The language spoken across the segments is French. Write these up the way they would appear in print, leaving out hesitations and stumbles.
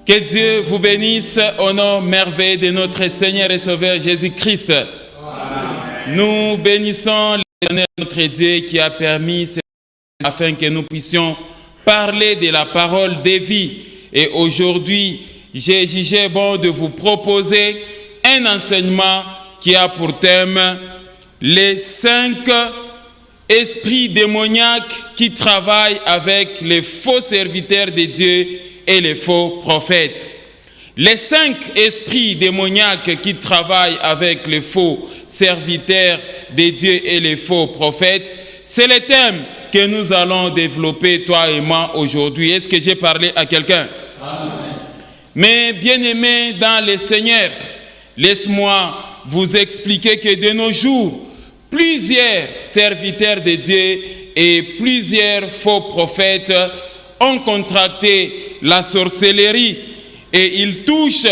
Que Dieu vous bénisse au nom merveilleux de notre Seigneur et Sauveur Jésus-Christ. Nous bénissons l'Éternel notre Dieu qui a permis afin que nous puissions parler de la parole de vie. Et aujourd'hui, j'ai jugé bon de vous proposer un enseignement qui a pour thème les 5 esprits démoniaques qui travaillent avec les faux serviteurs de Dieu et les faux prophètes. Les 5 esprits démoniaques qui travaillent avec les faux serviteurs de Dieu et les faux prophètes, c'est le thème que nous allons développer, toi et moi, aujourd'hui. Est-ce que j'ai parlé à quelqu'un? Amen. Mais bien-aimés dans le Seigneur, laisse-moi vous expliquer que de nos jours, plusieurs serviteurs de Dieu et plusieurs faux prophètes ont contracté la sorcellerie et ils touchent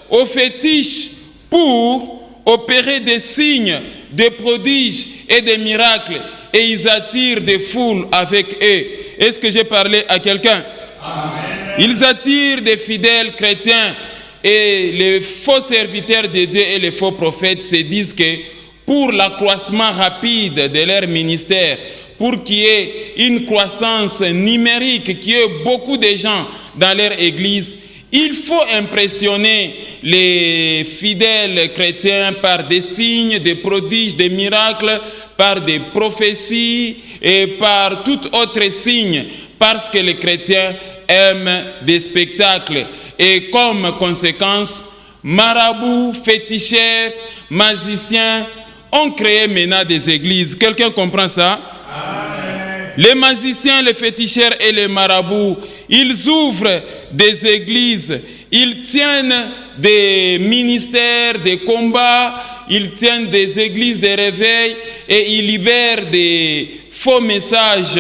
aux fétiches pour opérer des signes, des prodiges et des miracles et ils attirent des foules avec eux. Est-ce que j'ai parlé à quelqu'un? Amen. Ils attirent des fidèles chrétiens et les faux serviteurs de Dieu et les faux prophètes se disent que pour l'accroissement rapide de leur ministère, pour qu'il y ait une croissance numérique, qu'il y ait beaucoup de gens dans leur église, il faut impressionner les fidèles chrétiens par des signes, des prodiges, des miracles, par des prophéties et par tout autre signe, parce que les chrétiens aiment des spectacles. Et comme conséquence, marabouts, féticheurs, magiciens ont créé maintenant des églises. Quelqu'un comprend ça? Amen. Les magiciens, les féticheurs et les marabouts, ils ouvrent des églises, ils tiennent des ministères, des combats, ils tiennent des églises de réveil et ils libèrent des faux messages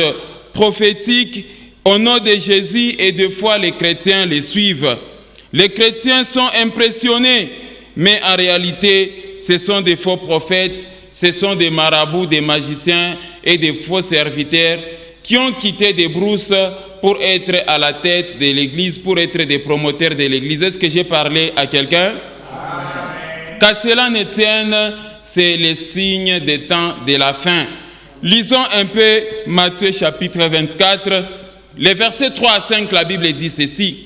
prophétiques au nom de Jésus et des fois les chrétiens les suivent. Les chrétiens sont impressionnés, mais en réalité, ce sont des faux prophètes, ce sont des marabouts, des magiciens et des faux serviteurs qui ont quitté des brousses pour être à la tête de l'Église, pour être des promoteurs de l'Église. Est-ce que j'ai parlé à quelqu'un? Qu'à cela ne tienne, c'est le signe des temps de la fin. Lisons un peu Matthieu chapitre 24, les versets 3 à 5, la Bible dit ceci.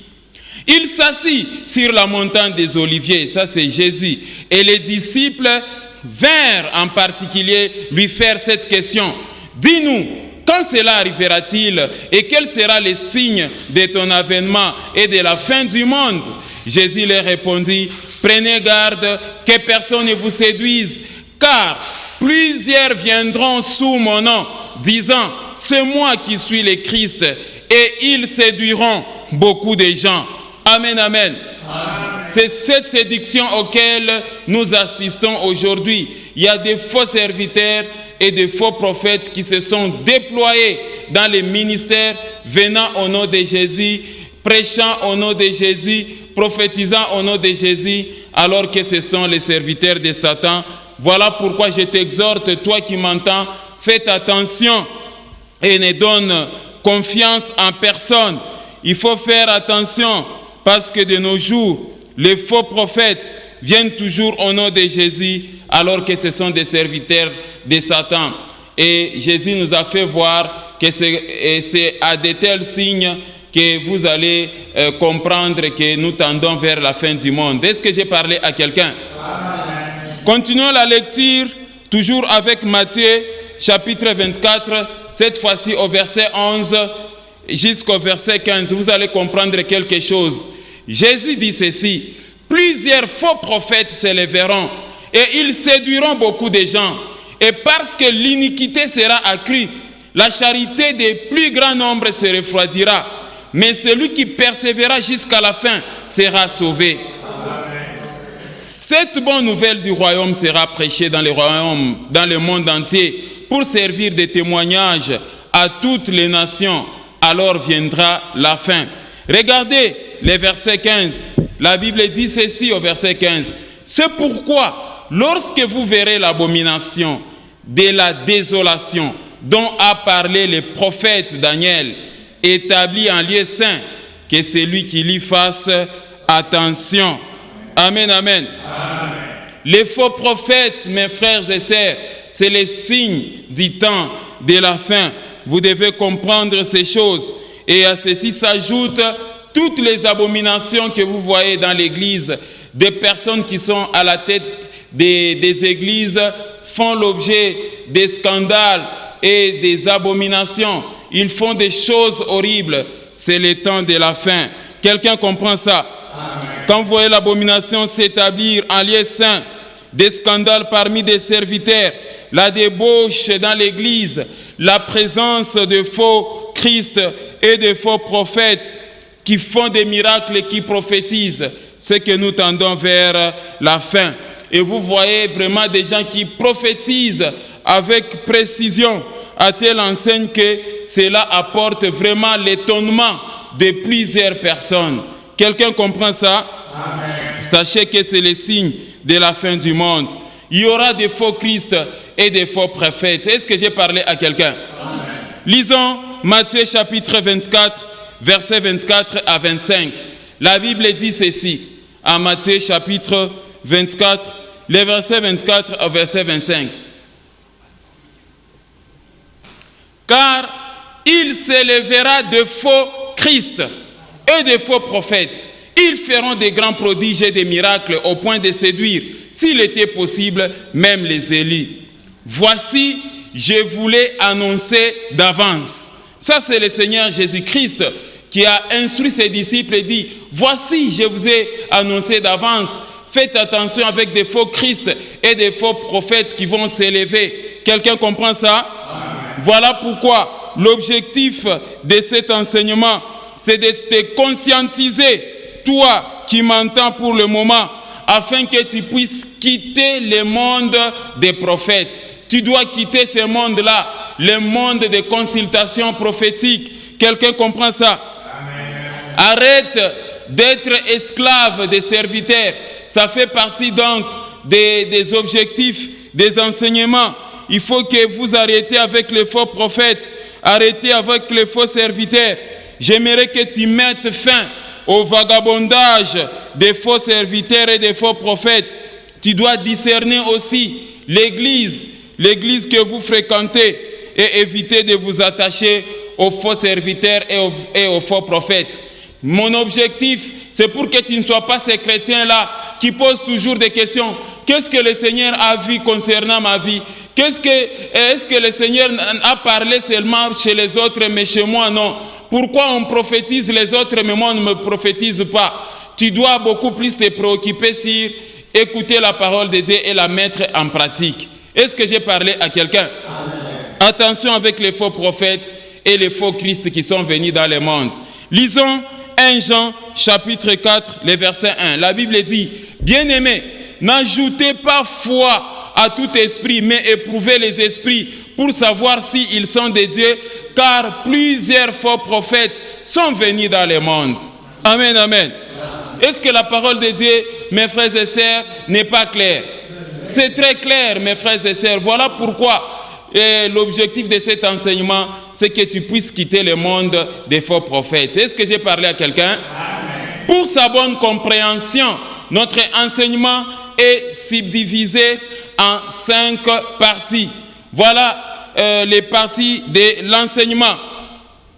Il s'assit sur la montagne des Oliviers, ça c'est Jésus, et les disciples vinrent en particulier lui faire cette question. Dis-nous, quand cela arrivera-t-il et quel sera le signe de ton avènement et de la fin du monde? Jésus leur répondit, prenez garde que personne ne vous séduise, car plusieurs viendront sous mon nom, disant, c'est moi qui suis le Christ, et ils séduiront beaucoup de gens. Amen, amen. Amen. C'est cette séduction auquel nous assistons aujourd'hui. Il y a des faux serviteurs et des faux prophètes qui se sont déployés dans les ministères, venant au nom de Jésus, prêchant au nom de Jésus, prophétisant au nom de Jésus, alors que ce sont les serviteurs de Satan. Voilà pourquoi je t'exhorte, toi qui m'entends, faites attention et ne donne confiance en personne. Il faut faire attention parce que de nos jours, les faux prophètes viennent toujours au nom de Jésus alors que ce sont des serviteurs de Satan. Et Jésus nous a fait voir que c'est à de tels signes que vous allez comprendre que nous tendons vers la fin du monde. Est-ce que j'ai parlé à quelqu'un? Continuons la lecture, toujours avec Matthieu, chapitre 24, cette fois-ci au verset 11 jusqu'au verset 15. Vous allez comprendre quelque chose. Jésus dit ceci, plusieurs faux prophètes s'élèveront et ils séduiront beaucoup de gens. Et parce que l'iniquité sera accrue, la charité des plus grands nombres se refroidira. Mais celui qui persévérera jusqu'à la fin sera sauvé. Amen. Cette bonne nouvelle du royaume sera prêchée dans le royaume, dans le monde entier, pour servir de témoignage à toutes les nations. Alors viendra la fin. Regardez le verset 15. La Bible dit ceci au verset 15. C'est pourquoi, lorsque vous verrez l'abomination de la désolation dont a parlé le prophète Daniel, établi en lieu saint, que celui qui l'y fasse attention. Amen, amen. Amen. Les faux prophètes, mes frères et sœurs, c'est les signes du temps de la fin. Vous devez comprendre ces choses. Et à ceci s'ajoutent toutes les abominations que vous voyez dans l'Église. Des personnes qui sont à la tête des églises font l'objet des scandales et des abominations. Ils font des choses horribles. C'est le temps de la fin. Quelqu'un comprend ça? Amen. Quand vous voyez l'abomination s'établir en lieu saint, des scandales parmi des serviteurs, la débauche dans l'Église, la présence de faux Christ et de faux prophètes qui font des miracles et qui prophétisent, c'est que nous tendons vers la fin. Et vous voyez vraiment des gens qui prophétisent avec précision, à telle enseigne que cela apporte vraiment l'étonnement de plusieurs personnes. Quelqu'un comprend ça? Amen. Sachez que c'est le signe de la fin du monde. Il y aura des faux Christ et des faux prophètes. Est-ce que j'ai parlé à quelqu'un? Amen. Lisons Matthieu chapitre 24, versets 24 à 25. La Bible dit ceci, à Matthieu chapitre 24, les versets 24 au verset 25. Car il s'élèvera de faux Christ et de faux prophètes. Ils feront des grands prodiges et des miracles au point de séduire, s'il était possible, même les élus. Voici, je vous l'ai annoncé d'avance. Ça, c'est le Seigneur Jésus-Christ qui a instruit ses disciples et dit, voici, je vous ai annoncé d'avance. Faites attention avec des faux Christ et des faux prophètes qui vont s'élever. Quelqu'un comprend ça? Amen. Voilà pourquoi l'objectif de cet enseignement, c'est de te conscientiser, toi qui m'entends pour le moment, afin que tu puisses quitter le monde des prophètes. Tu dois quitter ce monde-là, le monde des consultations prophétiques. Quelqu'un comprend ça? Amen. Arrête d'être esclave des serviteurs. Ça fait partie donc des objectifs, des enseignements. Il faut que vous arrêtiez avec les faux prophètes, arrêtez avec les faux serviteurs. J'aimerais que tu mettes fin au vagabondage des faux serviteurs et des faux prophètes. Tu dois discerner aussi l'église que vous fréquentez et éviter de vous attacher aux faux serviteurs et aux faux prophètes. Mon objectif, c'est pour que tu ne sois pas ces chrétiens-là qui posent toujours des questions. Qu'est-ce que le Seigneur a vu concernant ma vie? Est-ce que le Seigneur a parlé seulement chez les autres, mais chez moi, non? Pourquoi on prophétise les autres, mais moi, on ne me prophétise pas? Tu dois beaucoup plus te préoccuper sur écouter la parole de Dieu et la mettre en pratique. Est-ce que j'ai parlé à quelqu'un? Attention avec les faux prophètes et les faux Christ qui sont venus dans le monde. Lisons 1 Jean chapitre 4, le verset 1. La Bible dit, bien-aimés, n'ajoutez pas foi à tout esprit, mais éprouvez les esprits pour savoir s'ils sont de Dieu, car plusieurs faux prophètes sont venus dans le monde. Amen, amen. Est-ce que la parole de Dieu, mes frères et sœurs, n'est pas claire? C'est très clair, mes frères et sœurs. Voilà pourquoi l'objectif de cet enseignement, c'est que tu puisses quitter le monde des faux prophètes. Est-ce que j'ai parlé à quelqu'un? Pour sa bonne compréhension, notre enseignement est subdivisé en 5 parties. Voilà les parties de l'enseignement.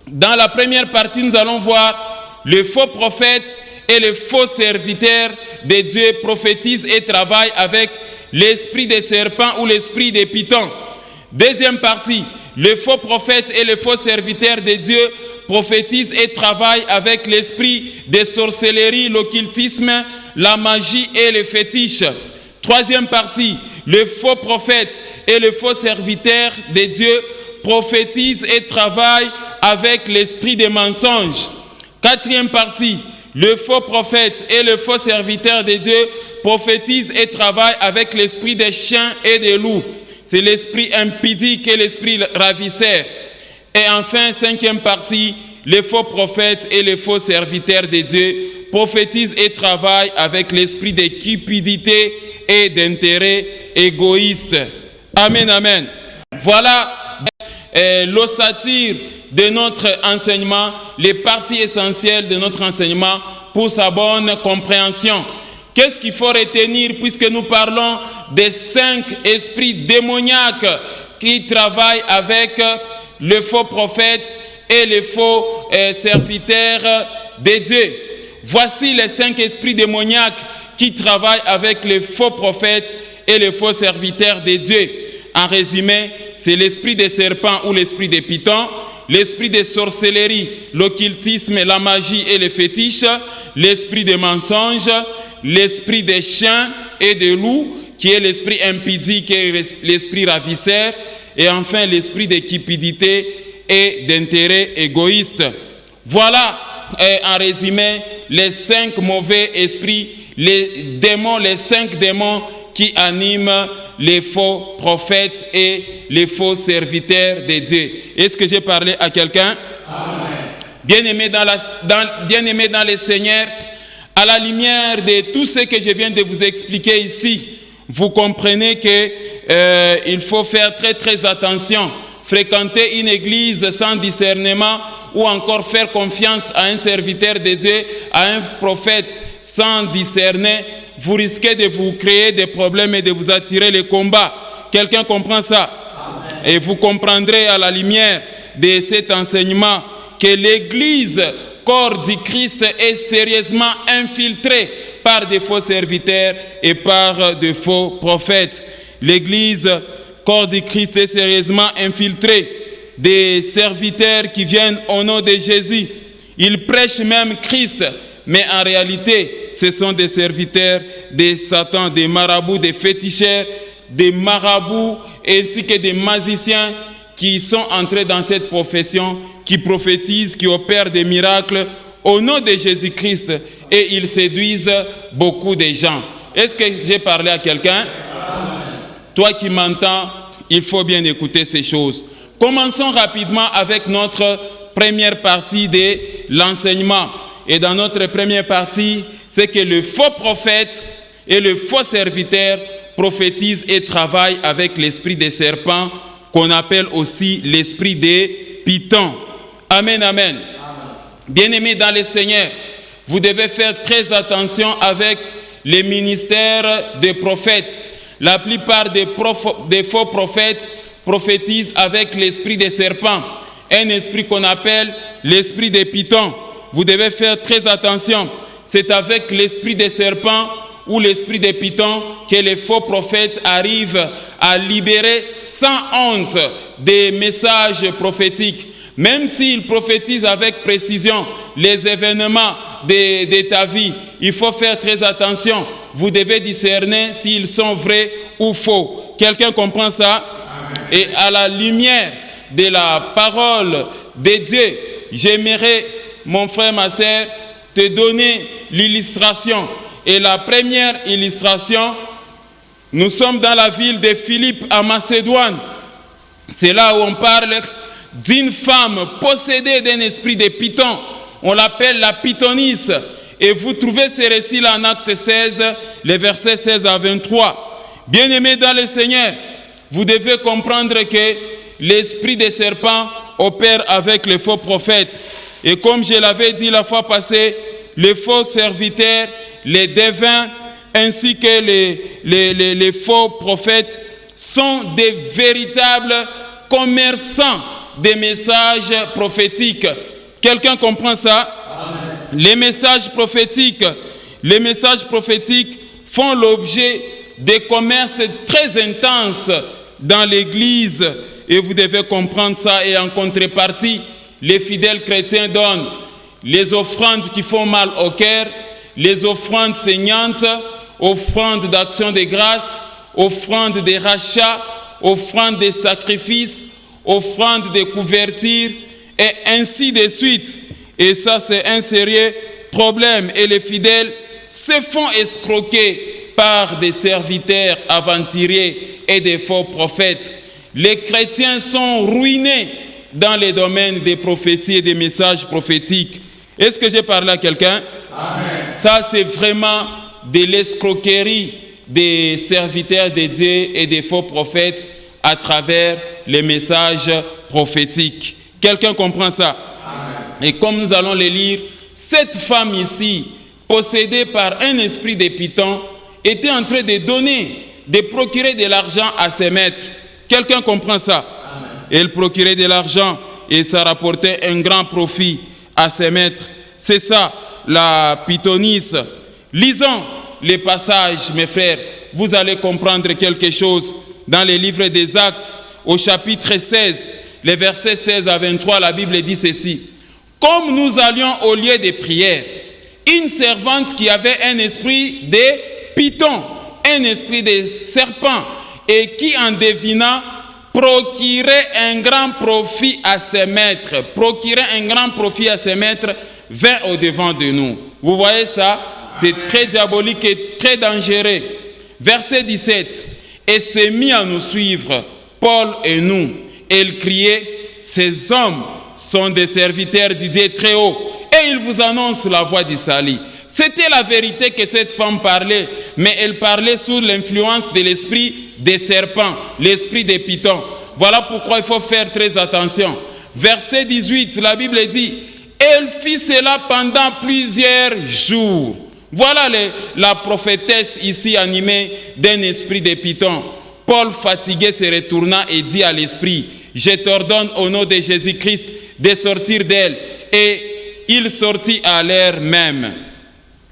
Dans la première partie, nous allons voir les faux prophètes et les faux serviteurs de Dieu prophétisent et travaillent avec l'esprit des serpents ou l'esprit des pythons. Deuxième partie, les faux prophètes et les faux serviteurs de Dieu prophétisent et travaillent avec l'esprit des sorcelleries, l'occultisme, la magie et les fétiches. Troisième partie, les faux prophètes et les faux serviteurs de Dieu prophétisent et travaillent avec l'esprit des mensonges. Quatrième partie, les faux prophètes et les faux serviteurs de Dieu prophétisent et travaillent avec l'esprit des chiens et des loups. C'est l'esprit impudique et l'esprit ravisseur. Et enfin, cinquième partie, les faux prophètes et les faux serviteurs de Dieu prophétisent et travaillent avec l'esprit de cupidité et d'intérêt égoïste. Amen, amen. Voilà l'ossature de notre enseignement, les parties essentielles de notre enseignement pour sa bonne compréhension. Qu'est-ce qu'il faut retenir puisque nous parlons des 5 esprits démoniaques qui travaillent avec le faux prophète et les faux serviteurs de Dieu? Voici les 5 esprits démoniaques qui travaillent avec les faux prophètes et les faux serviteurs de Dieu. En résumé, c'est l'esprit des serpents ou l'esprit des pythons, l'esprit des sorcelleries, l'occultisme, la magie et les fétiches, l'esprit des mensonges, l'esprit des chiens et des loups, qui est l'esprit impudique et l'esprit ravisseur, et enfin l'esprit de cupidité et d'intérêt égoïste. Voilà, en résumé, les 5 mauvais esprits, les 5 démons qui animent les faux prophètes et les faux serviteurs de Dieu. Est-ce que j'ai parlé à quelqu'un? Bien-aimés dans le Seigneur, à la lumière de tout ce que je viens de vous expliquer ici, vous comprenez qu'il faut faire très attention. Fréquenter une église sans discernement ou encore faire confiance à un serviteur de Dieu, à un prophète sans discerner, vous risquez de vous créer des problèmes et de vous attirer les combats. Quelqu'un comprend ça? Amen. Et vous comprendrez à la lumière de cet enseignement que l'église, corps du Christ, est sérieusement infiltrée par des faux serviteurs et par de faux prophètes. L'église, corps du Christ, est sérieusement infiltrée des serviteurs qui viennent au nom de Jésus. Ils prêchent même Christ, mais en réalité, ce sont des serviteurs de Satan, des marabouts, des féticheurs, des marabouts ainsi que des magiciens qui sont entrés dans cette profession, qui prophétisent, qui opèrent des miracles au nom de Jésus-Christ et ils séduisent beaucoup de gens. Est-ce que j'ai parlé à quelqu'un? Toi qui m'entends, il faut bien écouter ces choses. Commençons rapidement avec notre première partie de l'enseignement. Et dans notre première partie, c'est que le faux prophète et le faux serviteur prophétisent et travaillent avec l'esprit des serpents, qu'on appelle aussi l'esprit des pythons. Amen, amen. Bien-aimés dans le Seigneur, vous devez faire très attention avec les ministères des prophètes. La plupart des faux prophètes prophétisent avec l'esprit des serpents, un esprit qu'on appelle l'esprit des pythons. Vous devez faire très attention. C'est avec l'esprit des serpents ou l'esprit des pythons que les faux prophètes arrivent à libérer sans honte des messages prophétiques. Même s'ils prophétisent avec précision les événements de ta vie, il faut faire très attention. Vous devez discerner s'ils sont vrais ou faux. Quelqu'un comprend ça? Amen. Et à la lumière de la parole de Dieu, j'aimerais, mon frère, ma sœur, te donner l'illustration. Et la première illustration, nous sommes dans la ville de Philippe à Macédoine. C'est là où on parle d'une femme possédée d'un esprit de python. On l'appelle la pythonisse. Et vous trouvez ces récits-là en Acte 16, les versets 16 à 23. Bien-aimés dans le Seigneur, vous devez comprendre que l'esprit des serpents opère avec les faux prophètes. Et comme je l'avais dit la fois passée, les faux serviteurs, les devins, ainsi que les faux prophètes sont des véritables commerçants des messages prophétiques. Quelqu'un comprend ça? Amen. Les messages prophétiques font l'objet de commerces très intenses dans l'Église et vous devez comprendre ça. Et en contrepartie, les fidèles chrétiens donnent les offrandes qui font mal au cœur, les offrandes saignantes, offrandes d'action de grâce, offrandes de rachat, offrandes de sacrifices, offrandes de couverture, et ainsi de suite. Et ça, c'est un sérieux problème. Et les fidèles se font escroquer par des serviteurs aventuriers et des faux prophètes. Les chrétiens sont ruinés dans les domaines des prophéties et des messages prophétiques. Est-ce que j'ai parlé à quelqu'un? Amen. Ça, c'est vraiment de l'escroquerie des serviteurs de Dieu et des faux prophètes à travers les messages prophétiques. Quelqu'un comprend ça? Amen. Et comme nous allons les lire, cette femme ici possédé par un esprit de Python, était en train de procurer de l'argent à ses maîtres. Quelqu'un comprend ça? Elle procurait de l'argent et ça rapportait un grand profit à ses maîtres. C'est ça, la pythonisse. Lisons les passages, mes frères. Vous allez comprendre quelque chose. Dans les livres des Actes, au chapitre 16, les versets 16 à 23, la Bible dit ceci. Comme nous allions au lieu de prière, une servante qui avait un esprit de python, un esprit de serpent, et qui en devinant procurait un grand profit à ses maîtres, vint au-devant de nous. Vous voyez ça? C'est très diabolique et très dangereux. Verset 17. Et s'est mis à nous suivre, Paul et nous. Elle criait, ces hommes sont des serviteurs du Dieu très haut, et ils vous annoncent la voie du salut. C'était la vérité que cette femme parlait, mais elle parlait sous l'influence de l'esprit des serpents, l'esprit des pythons. Voilà pourquoi il faut faire très attention. Verset 18, la Bible dit, elle fit cela pendant plusieurs jours. Voilà la prophétesse ici animée d'un esprit de python. Paul, fatigué, se retourna et dit à l'esprit, je t'ordonne au nom de Jésus-Christ de sortir d'elle. Et il sortit à l'heure même.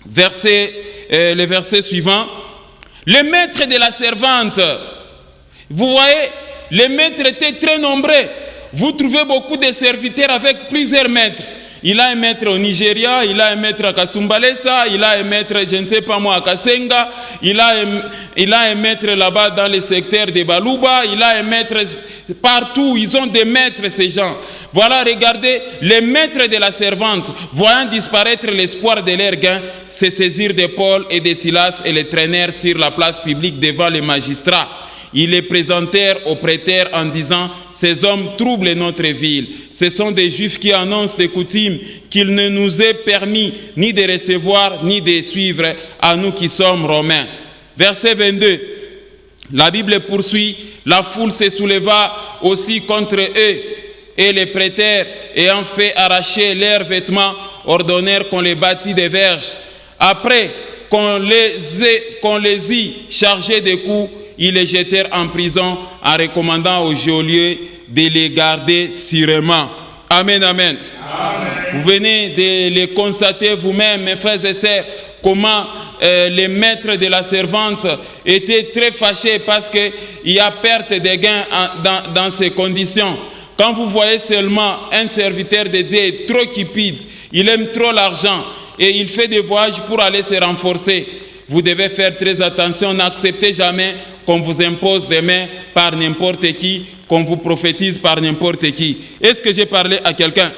Le verset suivant. Les maîtres de la servante, vous voyez, les maîtres étaient très nombreux. Vous trouvez beaucoup de serviteurs avec plusieurs maîtres. Il a un maître au Nigeria, il a un maître à Kasumbalesa, il a un maître, je ne sais pas moi, à Kasenga, il a un maître là-bas dans le secteur de Balouba, il a un maître partout, ils ont des maîtres ces gens. Voilà, regardez, les maîtres de la servante, voyant disparaître l'espoir de leur gain, se saisirent de Paul et de Silas et les traînèrent sur la place publique devant les magistrats. Ils les présentèrent au prêteur en disant « Ces hommes troublent notre ville. Ce sont des Juifs qui annoncent des coutumes qu'il ne nous est permis ni de recevoir ni de suivre à nous qui sommes Romains. » Verset 22. La Bible poursuit « La foule se souleva aussi contre eux et les prêteurs, ayant fait arracher leurs vêtements, ordonnèrent qu'on les bâtît des verges. Après qu'on les y chargés de coups, ils les jetèrent en prison en recommandant aux geôliers de les garder sûrement. Amen, amen. Amen. Vous venez de le constater vous-même, mes frères et sœurs, comment les maîtres de la servante étaient très fâchés parce qu'il y a perte de gains dans ces conditions. Quand vous voyez seulement un serviteur de Dieu trop cupide, il aime trop l'argent et il fait des voyages pour aller se renforcer, vous devez faire très attention, n'acceptez jamais qu'on vous impose des mains par n'importe qui, qu'on vous prophétise par n'importe qui. Est-ce que j'ai parlé à quelqu'un?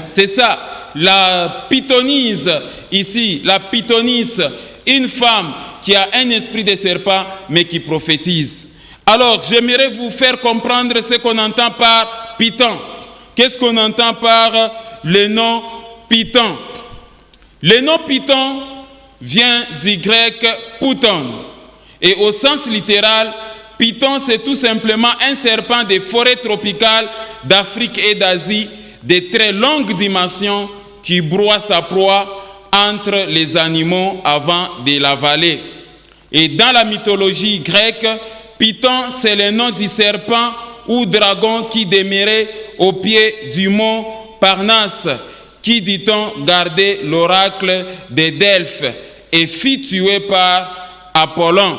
C'est ça, la pythonisse ici, la pythonisse, une femme qui a un esprit de serpent mais qui prophétise. Alors, j'aimerais vous faire comprendre ce qu'on entend par python. Qu'est-ce qu'on entend par le nom python? Le nom python vient du grec pouton. Et au sens littéral, python, c'est tout simplement un serpent des forêts tropicales d'Afrique et d'Asie de très longue dimension qui broie sa proie entre les animaux avant de l'avaler. Et dans la mythologie grecque, python, c'est le nom du serpent ou dragon qui demeurait au pied du mont Parnasse, qui, dit-on, gardait l'oracle de Delphes et fut tué par Apollon.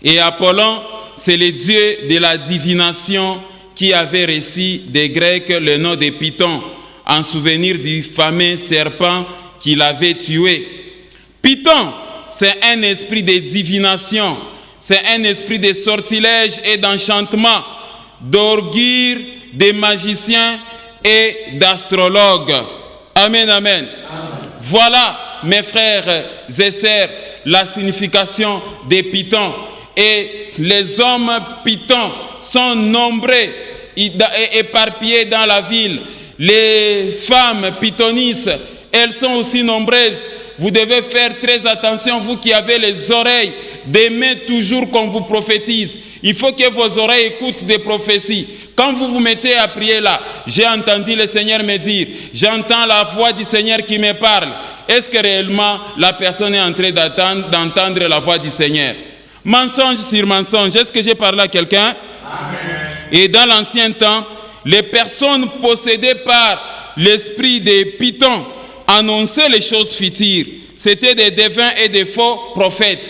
Et Apollon, c'est le dieu de la divination qui avait reçu des Grecs le nom de Python, en souvenir du fameux serpent qu'il avait tué. Python, c'est un esprit de divination, c'est un esprit de sortilège et d'enchantement, d'augure, de magiciens et d'astrologues. Amen, amen. Voilà, mes frères et sœurs, la signification des pythons. Et les hommes pythons sont nombreux et éparpillés dans la ville. Les femmes pythonisses, elles sont aussi nombreuses. vous devez faire très attention, vous qui avez les oreilles, d'aimer toujours qu'on vous prophétise. Il faut que vos oreilles écoutent des prophéties. Quand vous vous mettez à prier là, j'ai entendu le Seigneur me dire, j'entends la voix du Seigneur qui me parle. Est-ce que réellement la personne est en train d'entendre la voix du Seigneur? Mensonge sur mensonge. Est-ce que j'ai parlé à quelqu'un? Et dans l'ancien temps, les personnes possédées par l'esprit des pythons annonçaient les choses futures. C'était des devins et des faux prophètes.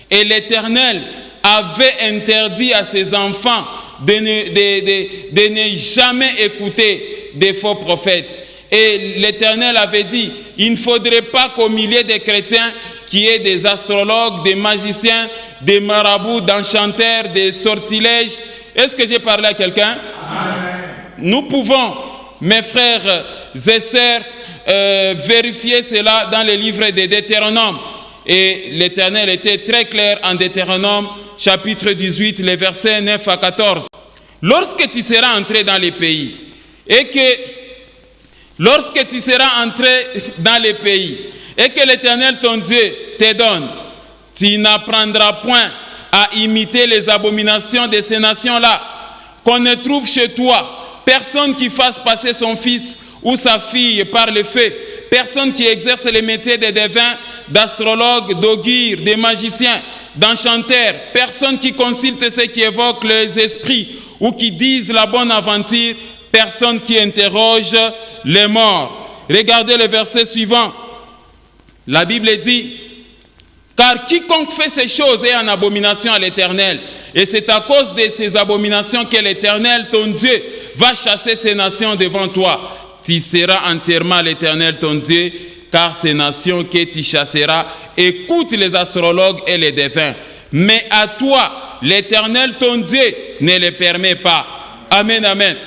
Et l'Éternel avait interdit à ses enfants de ne jamais écouter des faux prophètes. Et l'Éternel avait dit, il ne faudrait pas qu'au milieu des chrétiens, qu'il y ait des astrologues, des magiciens, des marabouts, d'enchanteurs, des sortilèges. Est-ce que j'ai parlé à quelqu'un? Nous pouvons, mes frères et sœurs, vérifier cela dans les livres de Deutéronome. Et l'Éternel était très clair en Deutéronome, chapitre 18, les versets 9 à 14. Lorsque tu seras entré dans les pays, et que lorsque tu seras entré dans les pays, et que l'Éternel ton Dieu te donne, tu n'apprendras point à imiter les abominations de ces nations-là, qu'on ne trouve chez toi personne qui fasse passer son fils ou sa fille par le feu, personne qui exerce les métiers de devins, d'astrologues, d'augures, de magiciens, d'enchanteurs, personne qui consulte ceux qui évoquent les esprits ou qui disent la bonne aventure, personne qui interroge les morts. Regardez le verset suivant. La Bible dit, car quiconque fait ces choses est en abomination à l'Éternel. Et c'est à cause de ces abominations que l'Éternel, ton Dieu, va chasser ces nations devant toi. Tu seras entièrement l'Éternel, ton Dieu, car ces nations que tu chasseras écoutent les astrologues et les devins. Mais à toi, l'Éternel, ton Dieu, ne les permet pas. Amen, amen.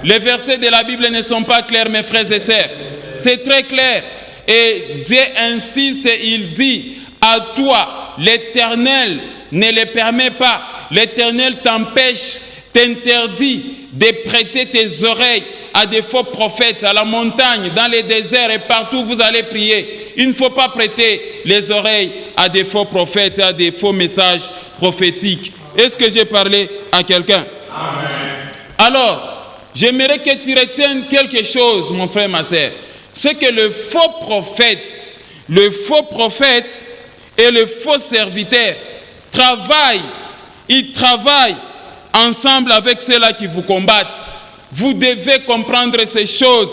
Les versets de la Bible ne sont pas clairs, mes frères et sœurs. C'est très clair. Et Dieu insiste, il dit, à toi, l'Éternel ne les permet pas. L'Éternel t'empêche, t'interdit de prêter tes oreilles à des faux prophètes, à la montagne, dans les déserts et partout où vous allez prier. Il ne faut pas prêter les oreilles à des faux prophètes, à des faux messages prophétiques. Est-ce que j'ai parlé à quelqu'un? Alors, j'aimerais que tu retiennes quelque chose, mon frère, ma sœur. C'est que le faux prophète et le faux serviteur ils travaillent ensemble avec ceux-là qui vous combattent. Vous devez comprendre ces choses.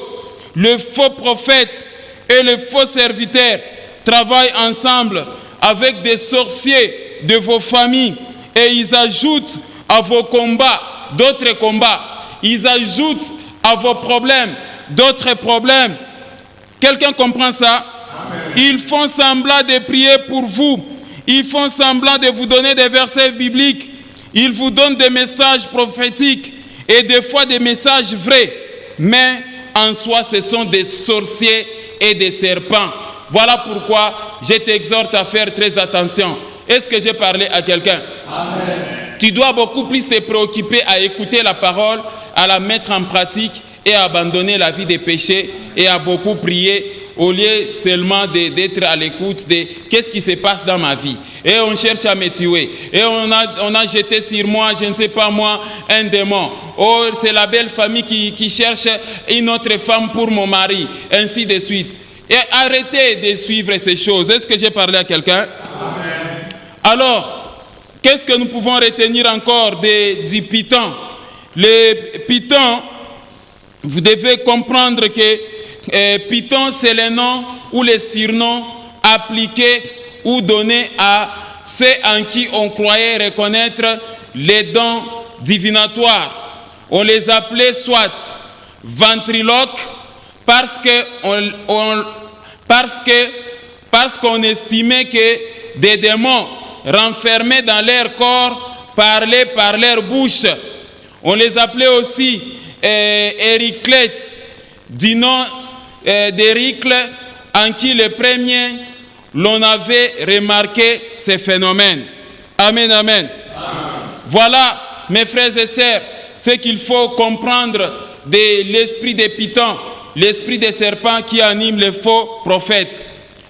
Le faux prophète et le faux serviteur travaillent ensemble avec des sorciers de vos familles et ils ajoutent à vos combats d'autres combats. Ils ajoutent à vos problèmes d'autres problèmes. Quelqu'un comprend ça? Amen. Ils font semblant de prier pour vous. Ils font semblant de vous donner des versets bibliques. Ils vous donnent des messages prophétiques et des fois des messages vrais. Mais en soi, ce sont des sorciers et des serpents. Voilà pourquoi je t'exhorte à faire très attention. Est-ce que j'ai parlé à quelqu'un? Amen. Tu dois beaucoup plus te préoccuper à écouter la parole, à la mettre en pratique et à abandonner la vie des péchés et à beaucoup prier au lieu seulement d'être à l'écoute de qu'est-ce qui se passe dans ma vie. Et on cherche à me tuer. Et on a jeté sur moi, je ne sais pas moi, un démon. Oh, c'est la belle famille qui cherche une autre femme pour mon mari, ainsi de suite. Et arrêtez de suivre ces choses. Est-ce que j'ai parlé à quelqu'un? Amen. Alors, qu'est-ce que nous pouvons retenir encore du python? Les pythons, vous devez comprendre que python, c'est le nom ou le surnom appliqué ou donné à ceux en qui on croyait reconnaître les dons divinatoires. On les appelait soit ventriloques parce qu'on estimait que des démons renfermés dans leur corps parlaient par leur bouche. On les appelait aussi Hériclètes, du nom d'Héricle, en qui le premier l'on avait remarqué ces phénomènes. Amen, amen. Voilà, mes frères et sœurs, ce qu'il faut comprendre de l'esprit des pythons, l'esprit des serpents qui anime les faux prophètes.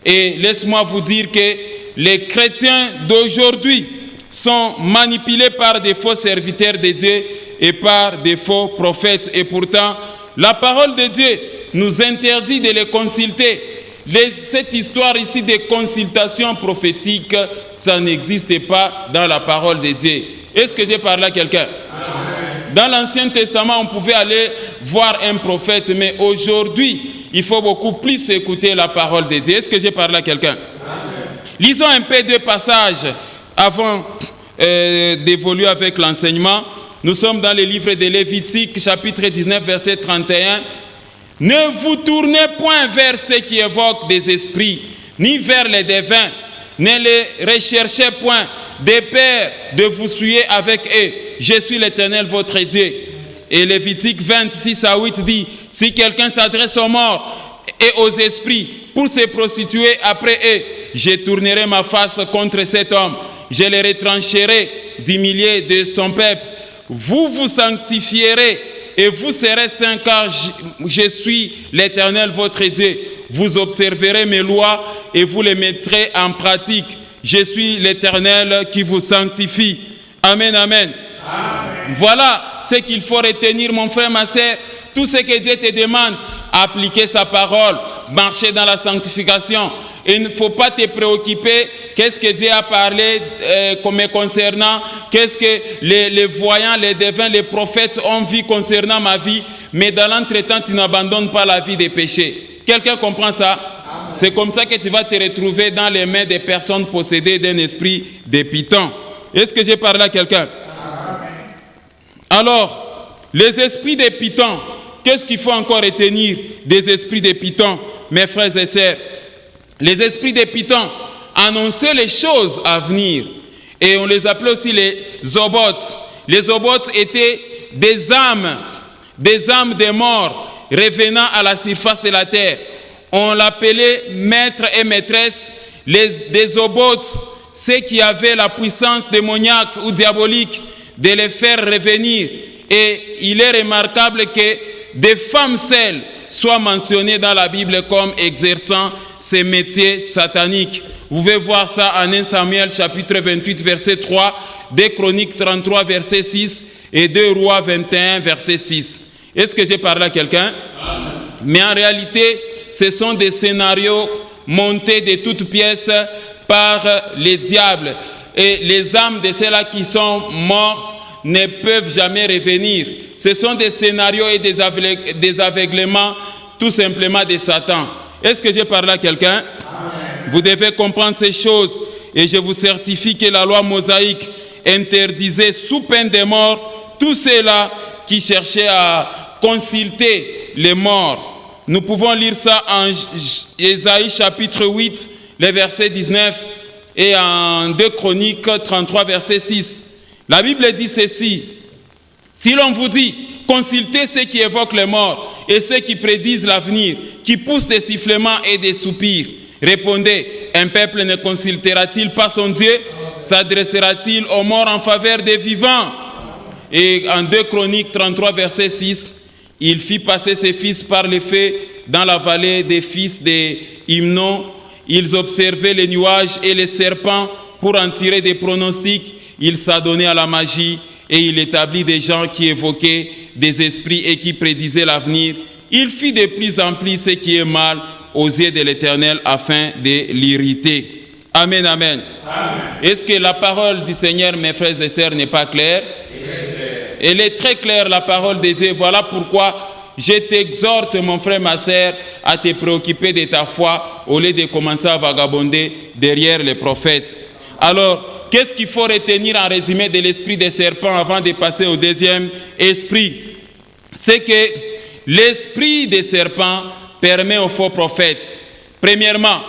Et laisse-moi vous dire que les chrétiens d'aujourd'hui sont manipulés par des faux serviteurs de Dieu et par des faux prophètes. Et pourtant, la parole de Dieu nous interdit de les consulter. Cette histoire ici de consultation prophétique, ça n'existe pas dans la parole de Dieu. Est-ce que j'ai parlé à quelqu'un? Dans l'Ancien Testament, on pouvait aller voir un prophète, mais aujourd'hui, il faut beaucoup plus écouter la parole de Dieu. Est-ce que j'ai parlé à quelqu'un? Lisons un peu de passages avant d'évoluer avec l'enseignement. Nous sommes dans le livre de Lévitique, chapitre 19, verset 31. Ne vous tournez point vers ceux qui évoquent des esprits, ni vers les devins. Ne les recherchez point, de peur de vous souiller avec eux. Je suis l'Éternel, votre Dieu. Et Lévitique 26 à 8 dit, si quelqu'un s'adresse aux morts et aux esprits pour se prostituer après eux, je tournerai ma face contre cet homme. Je les retrancherai du milieu de son peuple. Vous vous sanctifierez et vous serez saints, car je suis l'Éternel, votre Dieu. Vous observerez mes lois et vous les mettrez en pratique. Je suis l'Éternel qui vous sanctifie. Amen, amen. Amen. Voilà ce qu'il faut retenir, mon frère, ma sœur. Tout ce que Dieu te demande, appliquer sa parole, marcher dans la sanctification. Il ne faut pas te préoccuper, qu'est-ce que Dieu a parlé me concernant, qu'est-ce que les voyants, les devins, les prophètes ont vu concernant ma vie, mais dans l'entretemps, tu n'abandonnes pas la vie des péchés. Quelqu'un comprend ça? C'est comme ça que tu vas te retrouver dans les mains des personnes possédées d'un esprit de python. Est-ce que j'ai parlé à quelqu'un? Alors, les esprits de python, qu'est-ce qu'il faut encore retenir des esprits de python, mes frères et sœurs? Les esprits de python annonçaient les choses à venir. Et on les appelait aussi les obotes. Les obotes étaient des âmes des morts revenant à la surface de la terre. On l'appelait maître et maîtresse. Des obotes, ceux qui avaient la puissance démoniaque ou diabolique de les faire revenir. Et il est remarquable que des femmes seules soient mentionnées dans la Bible comme exerçant ces métiers sataniques. Vous pouvez voir ça en 1 Samuel chapitre 28 verset 3, 2 Chroniques 33 verset 6 et 2 Rois 21 verset 6. Est-ce que j'ai parlé à quelqu'un? Mais en réalité, ce sont des scénarios montés de toutes pièces par les diables. Et les âmes de ceux-là qui sont morts ne peuvent jamais revenir. Ce sont des scénarios et des aveuglements tout simplement de Satan. Est-ce que j'ai parlé à quelqu'un? Vous devez comprendre ces choses et je vous certifie que la loi mosaïque interdisait sous peine de mort tous ceux-là qui cherchaient à consulter les morts. Nous pouvons lire ça en Ésaïe chapitre 8, les versets 19 et en 2 Chroniques 33 verset 6. La Bible dit ceci: si l'on vous dit, consultez ceux qui évoquent les morts et ceux qui prédisent l'avenir, qui poussent des sifflements et des soupirs, répondez, un peuple ne consultera-t-il pas son Dieu? S'adressera-t-il aux morts en faveur des vivants? Et en 2 Chroniques 33 verset 6, il fit passer ses fils par les feux dans la vallée des fils des Hymnon. Ils observaient les nuages et les serpents pour en tirer des pronostics. Il s'adonnait à la magie et il établit des gens qui évoquaient des esprits et qui prédisaient l'avenir. Il fit de plus en plus ce qui est mal aux yeux de l'Éternel afin de l'irriter. Amen, amen. Amen. Est-ce que la parole du Seigneur, mes frères et sœurs, n'est pas claire? Elle est très claire, la parole de Dieu. Voilà pourquoi je t'exhorte, mon frère, ma sœur, à te préoccuper de ta foi au lieu de commencer à vagabonder derrière les prophètes. Alors, qu'est-ce qu'il faut retenir en résumé de l'esprit des serpents avant de passer au deuxième esprit? C'est que l'esprit des serpents permet aux faux prophètes, premièrement,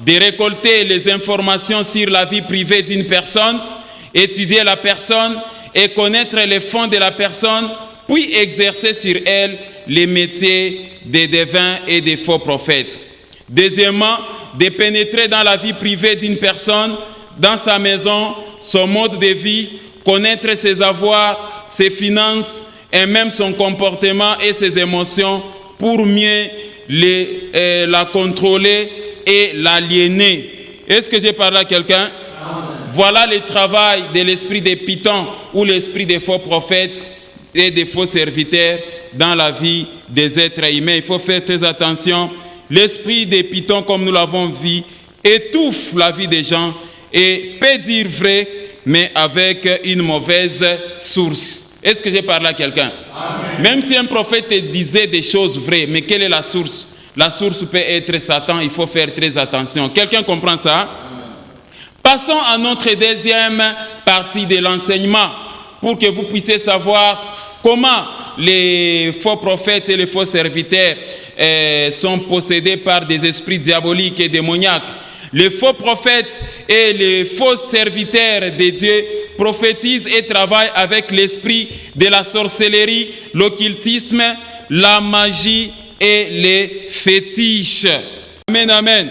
de récolter les informations sur la vie privée d'une personne, étudier la personne et connaître les fonds de la personne, puis exercer sur elle les métiers des devins et des faux prophètes. Deuxièmement, de pénétrer dans la vie privée d'une personne, dans sa maison, son mode de vie, connaître ses avoirs, ses finances et même son comportement et ses émotions pour mieux la contrôler et l'aliéner. Est-ce que j'ai parlé à quelqu'un? Voilà le travail de l'esprit des pythons ou l'esprit des faux prophètes et des faux serviteurs dans la vie des êtres humains. Il faut faire très attention. L'esprit des pythons, comme nous l'avons vu, étouffe la vie des gens et peut dire vrai, mais avec une mauvaise source. Est-ce que j'ai parlé à quelqu'un? Même si un prophète disait des choses vraies, mais quelle est la source? La source peut être Satan, il faut faire très attention. Quelqu'un comprend ça? Passons à notre deuxième partie de l'enseignement pour que vous puissiez savoir comment les faux prophètes et les faux serviteurs sont possédés par des esprits diaboliques et démoniaques. Les faux prophètes et les faux serviteurs de Dieu prophétisent et travaillent avec l'esprit de la sorcellerie, l'occultisme, la magie et les fétiches. Amen, amen.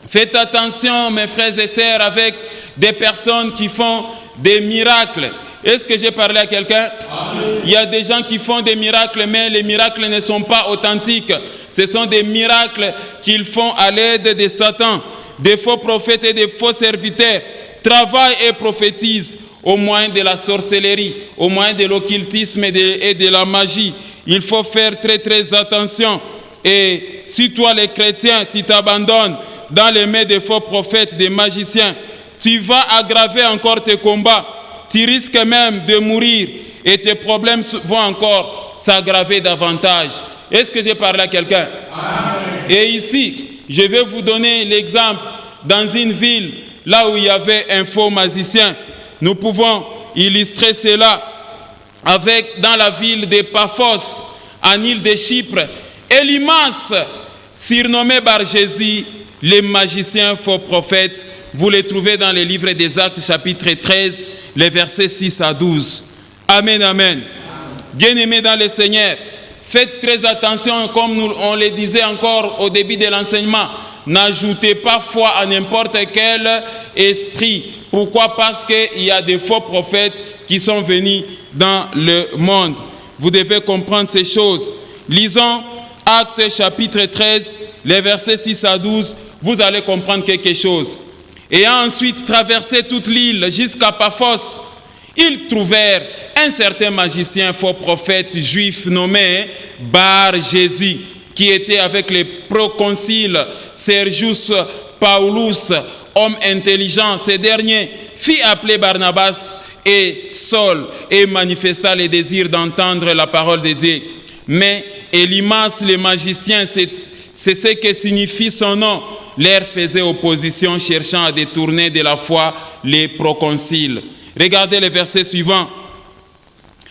Faites attention, mes frères et sœurs, avec des personnes qui font des miracles. Est-ce que j'ai parlé à quelqu'un? Il y a des gens qui font des miracles, mais les miracles ne sont pas authentiques. Ce sont des miracles qu'ils font à l'aide de Satan. Des faux prophètes et des faux serviteurs travaillent et prophétisent au moyen de la sorcellerie, au moyen de l'occultisme et de la magie. Il faut faire très très attention. Et si toi, les chrétiens, tu t'abandonnes dans les mains des faux prophètes, des magiciens, tu vas aggraver encore tes combats. Tu risques même de mourir et tes problèmes vont encore s'aggraver davantage. Est-ce que j'ai parlé à quelqu'un? Et ici, je vais vous donner l'exemple dans une ville là où il y avait un faux magicien. Nous pouvons illustrer cela avec dans la ville de Paphos, en île de Chypre, Elimas, surnommé Bar Jésus, les magiciens faux prophètes. Vous les trouvez dans les livres des Actes, chapitre 13, les versets 6 à 12. Amen, amen. Bien-aimés dans le Seigneur, faites très attention, comme on le disait encore au début de l'enseignement. N'ajoutez pas foi à n'importe quel esprit. Pourquoi? Parce qu'il y a des faux prophètes qui sont venus dans le monde. Vous devez comprendre ces choses. Lisons Actes chapitre 13, les versets 6 à 12. Vous allez comprendre quelque chose. Ayant ensuite traversé toute l'île jusqu'à Paphos, ils trouvèrent un certain magicien faux prophète juif nommé Bar Jésus, qui était avec les proconsuls Sergius Paulus, homme intelligent. Ces derniers fit appeler Barnabas et Saul et manifesta le désir d'entendre la parole de Dieu. Mais Elimas, le magicien, c'est ce que signifie son nom, leur faisait opposition, cherchant à détourner de la foi les proconsuls. Regardez le verset suivant.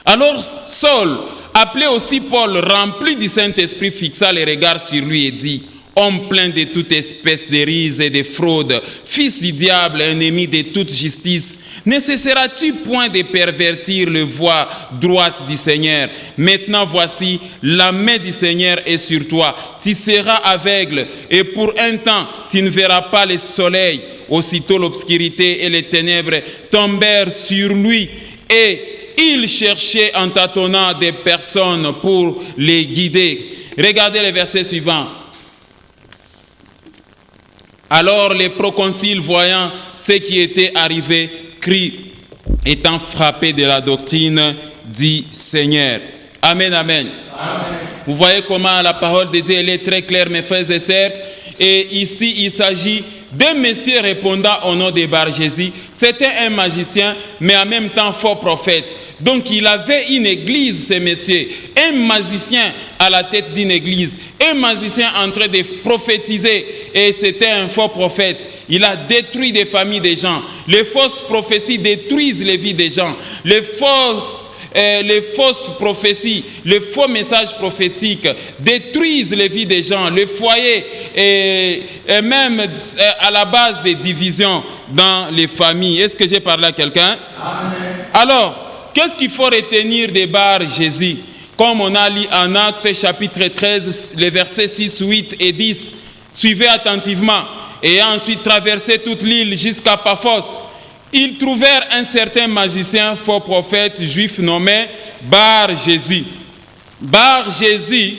Alors Saul, appelé aussi Paul, rempli du Saint-Esprit, fixa les regards sur lui et dit: homme plein de toute espèce de ruse et de fraude, fils du diable, ennemi de toute justice, ne cesseras-tu point de pervertir le voie droite du Seigneur? Maintenant voici, la main du Seigneur est sur toi. Tu seras aveugle et pour un temps, tu ne verras pas le soleil. Aussitôt l'obscurité et les ténèbres tombèrent sur lui et il cherchait en tâtonnant des personnes pour les guider. Regardez le verset suivant. Alors les proconsuls, voyant ce qui était arrivé, crient, étant frappés de la doctrine du Seigneur. Amen, amen. Amen. Vous voyez comment la parole de Dieu elle est très claire, mes frères et sœurs. Et ici, il s'agit d'un monsieur répondant au nom de Bar Jésus. C'était un magicien, mais en même temps faux prophète. Donc il avait une église, ce monsieur, un magicien à la tête d'une église, un magicien en train de prophétiser, et c'était un faux prophète. Il a détruit des familles des gens. Les fausses prophéties détruisent les vies des gens. Les fausses prophéties, les faux messages prophétiques détruisent les vies des gens, le foyer et même à la base des divisions dans les familles. Est-ce que j'ai parlé à quelqu'un? Alors, qu'est-ce qu'il faut retenir de Bar Jésus? Comme on a lu en Actes chapitre 13, les versets 6, 8 et 10. Suivez attentivement. Et ensuite traversé toute l'île jusqu'à Paphos. Ils trouvèrent un certain magicien, faux prophète juif nommé Bar Jésus. Bar Jésus,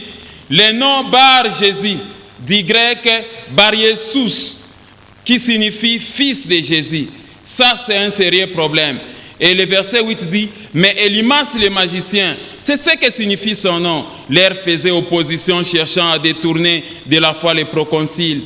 le nom Bar Jésus du grec Bar-Jésus, qui signifie fils de Jésus. Ça, c'est un sérieux problème. Et le verset 8 dit, mais Élymas le magicien, c'est ce que signifie son nom, leur faisait opposition cherchant à détourner de la foi les proconsuls.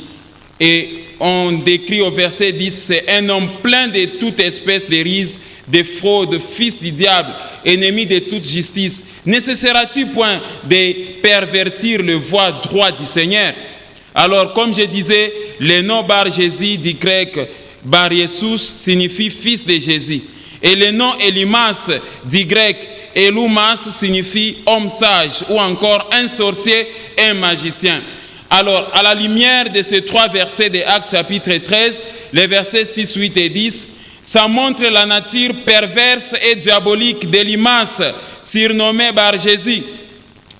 Et on décrit au verset 10, c'est un homme plein de toute espèce de ruse, de fraude, fils du diable, ennemi de toute justice. Ne cesseras-tu point de pervertir le voie droit du Seigneur? Alors, comme je disais, le nom Bar-Jésus du grec Bar-Jésus signifie fils de Jésus. Et le nom Élymas du grec Elumas signifie homme sage ou encore un sorcier et un magicien. Alors, à la lumière de ces trois versets de Actes chapitre 13, les versets 6, 8 et 10, ça montre la nature perverse et diabolique d'Élymas, surnommé Bar-Jésus.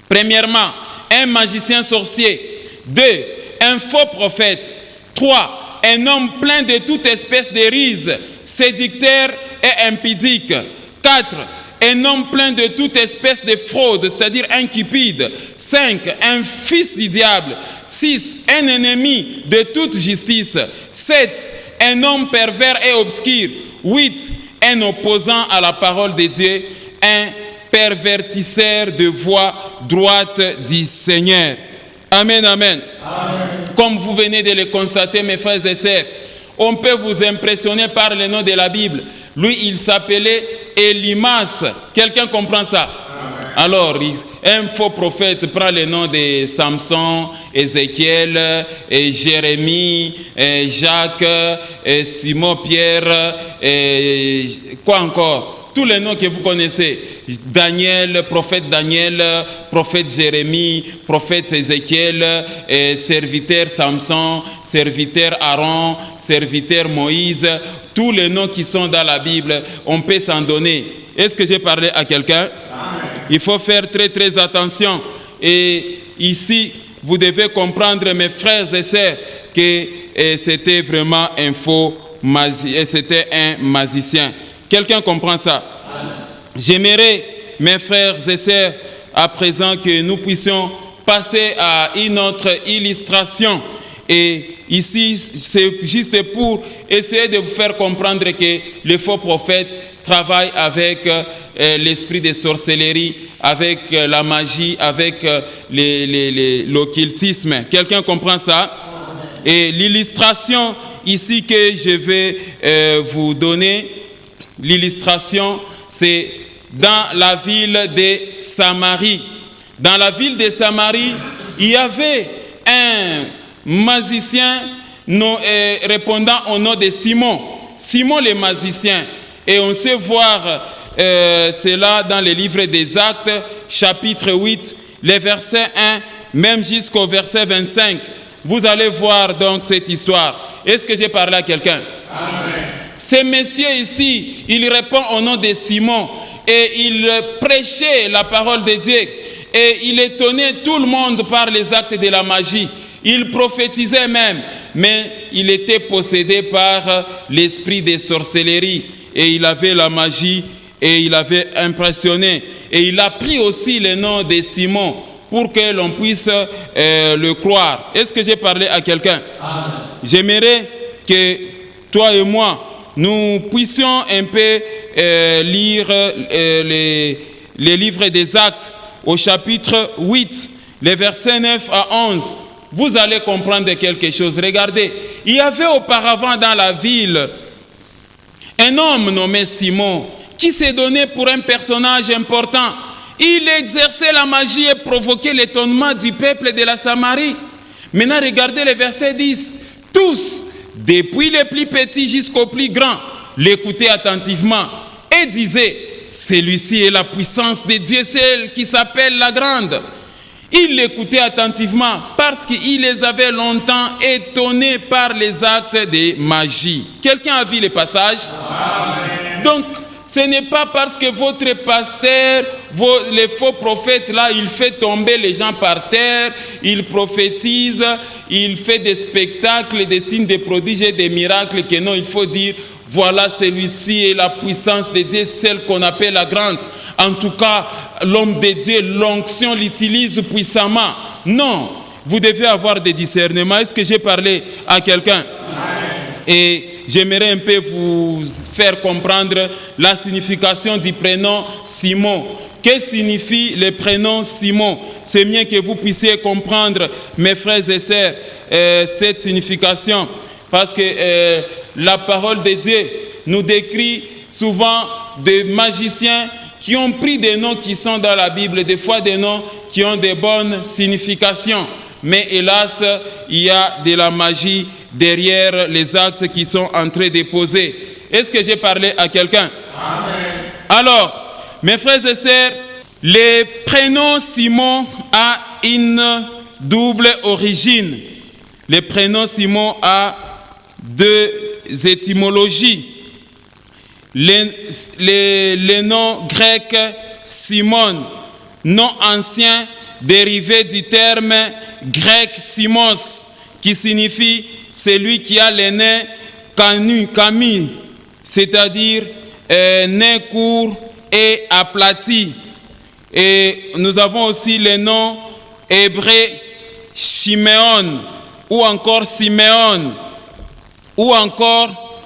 Premièrement, un magicien sorcier. 2, un faux prophète. 3, un homme plein de toute espèce de ruse, séducteur et impudique. 4, un homme plein de toute espèce de fraude, c'est-à-dire un cupide. 5, un fils du diable. 6, un ennemi de toute justice. 7, un homme pervers et obscur. 8, un opposant à la parole de Dieu, un pervertisseur de voie droite du Seigneur. Amen, amen. Amen. Comme vous venez de le constater, mes frères et sœurs, on peut vous impressionner par le nom de la Bible. Lui, il s'appelait Élymas. Quelqu'un comprend ça? Amen. Alors, un faux prophète prend le nom de Samson, Ézéchiel, Jérémie, Jacques, Simon-Pierre, quoi encore? Tous les noms que vous connaissez. Daniel, prophète Jérémie, prophète Ézéchiel, serviteur Samson, serviteur Aaron, serviteur Moïse. Tous les noms qui sont dans la Bible, on peut s'en donner. Est-ce que j'ai parlé à quelqu'un? Il faut faire très très attention. Et ici, vous devez comprendre, mes frères et sœurs, que c'était vraiment un faux magicien, c'était un magicien. Quelqu'un comprend ça? J'aimerais, mes frères et sœurs, à présent que nous puissions passer à une autre illustration. Et ici, c'est juste pour essayer de vous faire comprendre que les faux prophètes travaillent avec l'esprit de sorcellerie, avec la magie, avec l'occultisme. Quelqu'un comprend ça? Et l'illustration ici que je vais vous donner, l'illustration, c'est dans la ville de Samarie. Dans la ville de Samarie, il y avait un magicien répondant au nom de Simon. Simon le magicien. Et on sait voir cela dans le livre des Actes, chapitre 8, les versets 1, même jusqu'au verset 25. Vous allez voir donc cette histoire. Est-ce que j'ai parlé à quelqu'un? Amen. Ce monsieur ici, il répond au nom de Simon et il prêchait la parole de Dieu et il étonnait tout le monde par les actes de la magie. Il prophétisait même, mais il était possédé par l'esprit de sorcellerie et il avait la magie et il avait impressionné. Et il a pris aussi le nom de Simon pour que l'on puisse le croire. Est-ce que j'ai parlé à quelqu'un? J'aimerais que toi et moi, nous puissions un peu lire les livres des Actes au chapitre 8, les versets 9 à 11. Vous allez comprendre quelque chose. Regardez, il y avait auparavant dans la ville un homme nommé Simon qui s'est donné pour un personnage important. Il exerçait la magie et provoquait l'étonnement du peuple de la Samarie. Maintenant, regardez le verset 10. Tous, depuis les plus petits jusqu'aux plus grands, l'écoutaient attentivement et disaient, celui-ci est la puissance de Dieu, celle qui s'appelle la grande. Ils l'écoutaient attentivement parce qu'il les avait longtemps étonnés par les actes de magie. Quelqu'un a vu le passage? Amen. Donc, ce n'est pas parce que votre pasteur, les faux prophètes, là, il fait tomber les gens par terre, il prophétise, il fait des spectacles, des signes, des prodiges et des miracles, que non, il faut dire, voilà, celui-ci est la puissance de Dieu, celle qu'on appelle la grande. En tout cas, l'homme de Dieu, l'onction l'utilise puissamment. Non, vous devez avoir des discernements. Est-ce que j'ai parlé à quelqu'un? Et j'aimerais un peu vous faire comprendre la signification du prénom Simon. Que signifie le prénom Simon? C'est bien que vous puissiez comprendre, mes frères et sœurs, cette signification. Parce que la parole de Dieu nous décrit souvent des magiciens qui ont pris des noms qui sont dans la Bible, des fois des noms qui ont de bonnes significations. Mais hélas, il y a de la magie derrière les actes qui sont en train de poser. Est-ce que j'ai parlé à quelqu'un? Alors, mes frères et sœurs, le prénom Simon a une double origine. Le prénom Simon a deux étymologies. Le nom grec Simon, nom ancien dérivé du terme grec Simos, qui signifie celui qui a le nez camus, c'est-à-dire nez court et aplati. Et nous avons aussi le nom hébreu Shiméon, ou encore Siméon, ou encore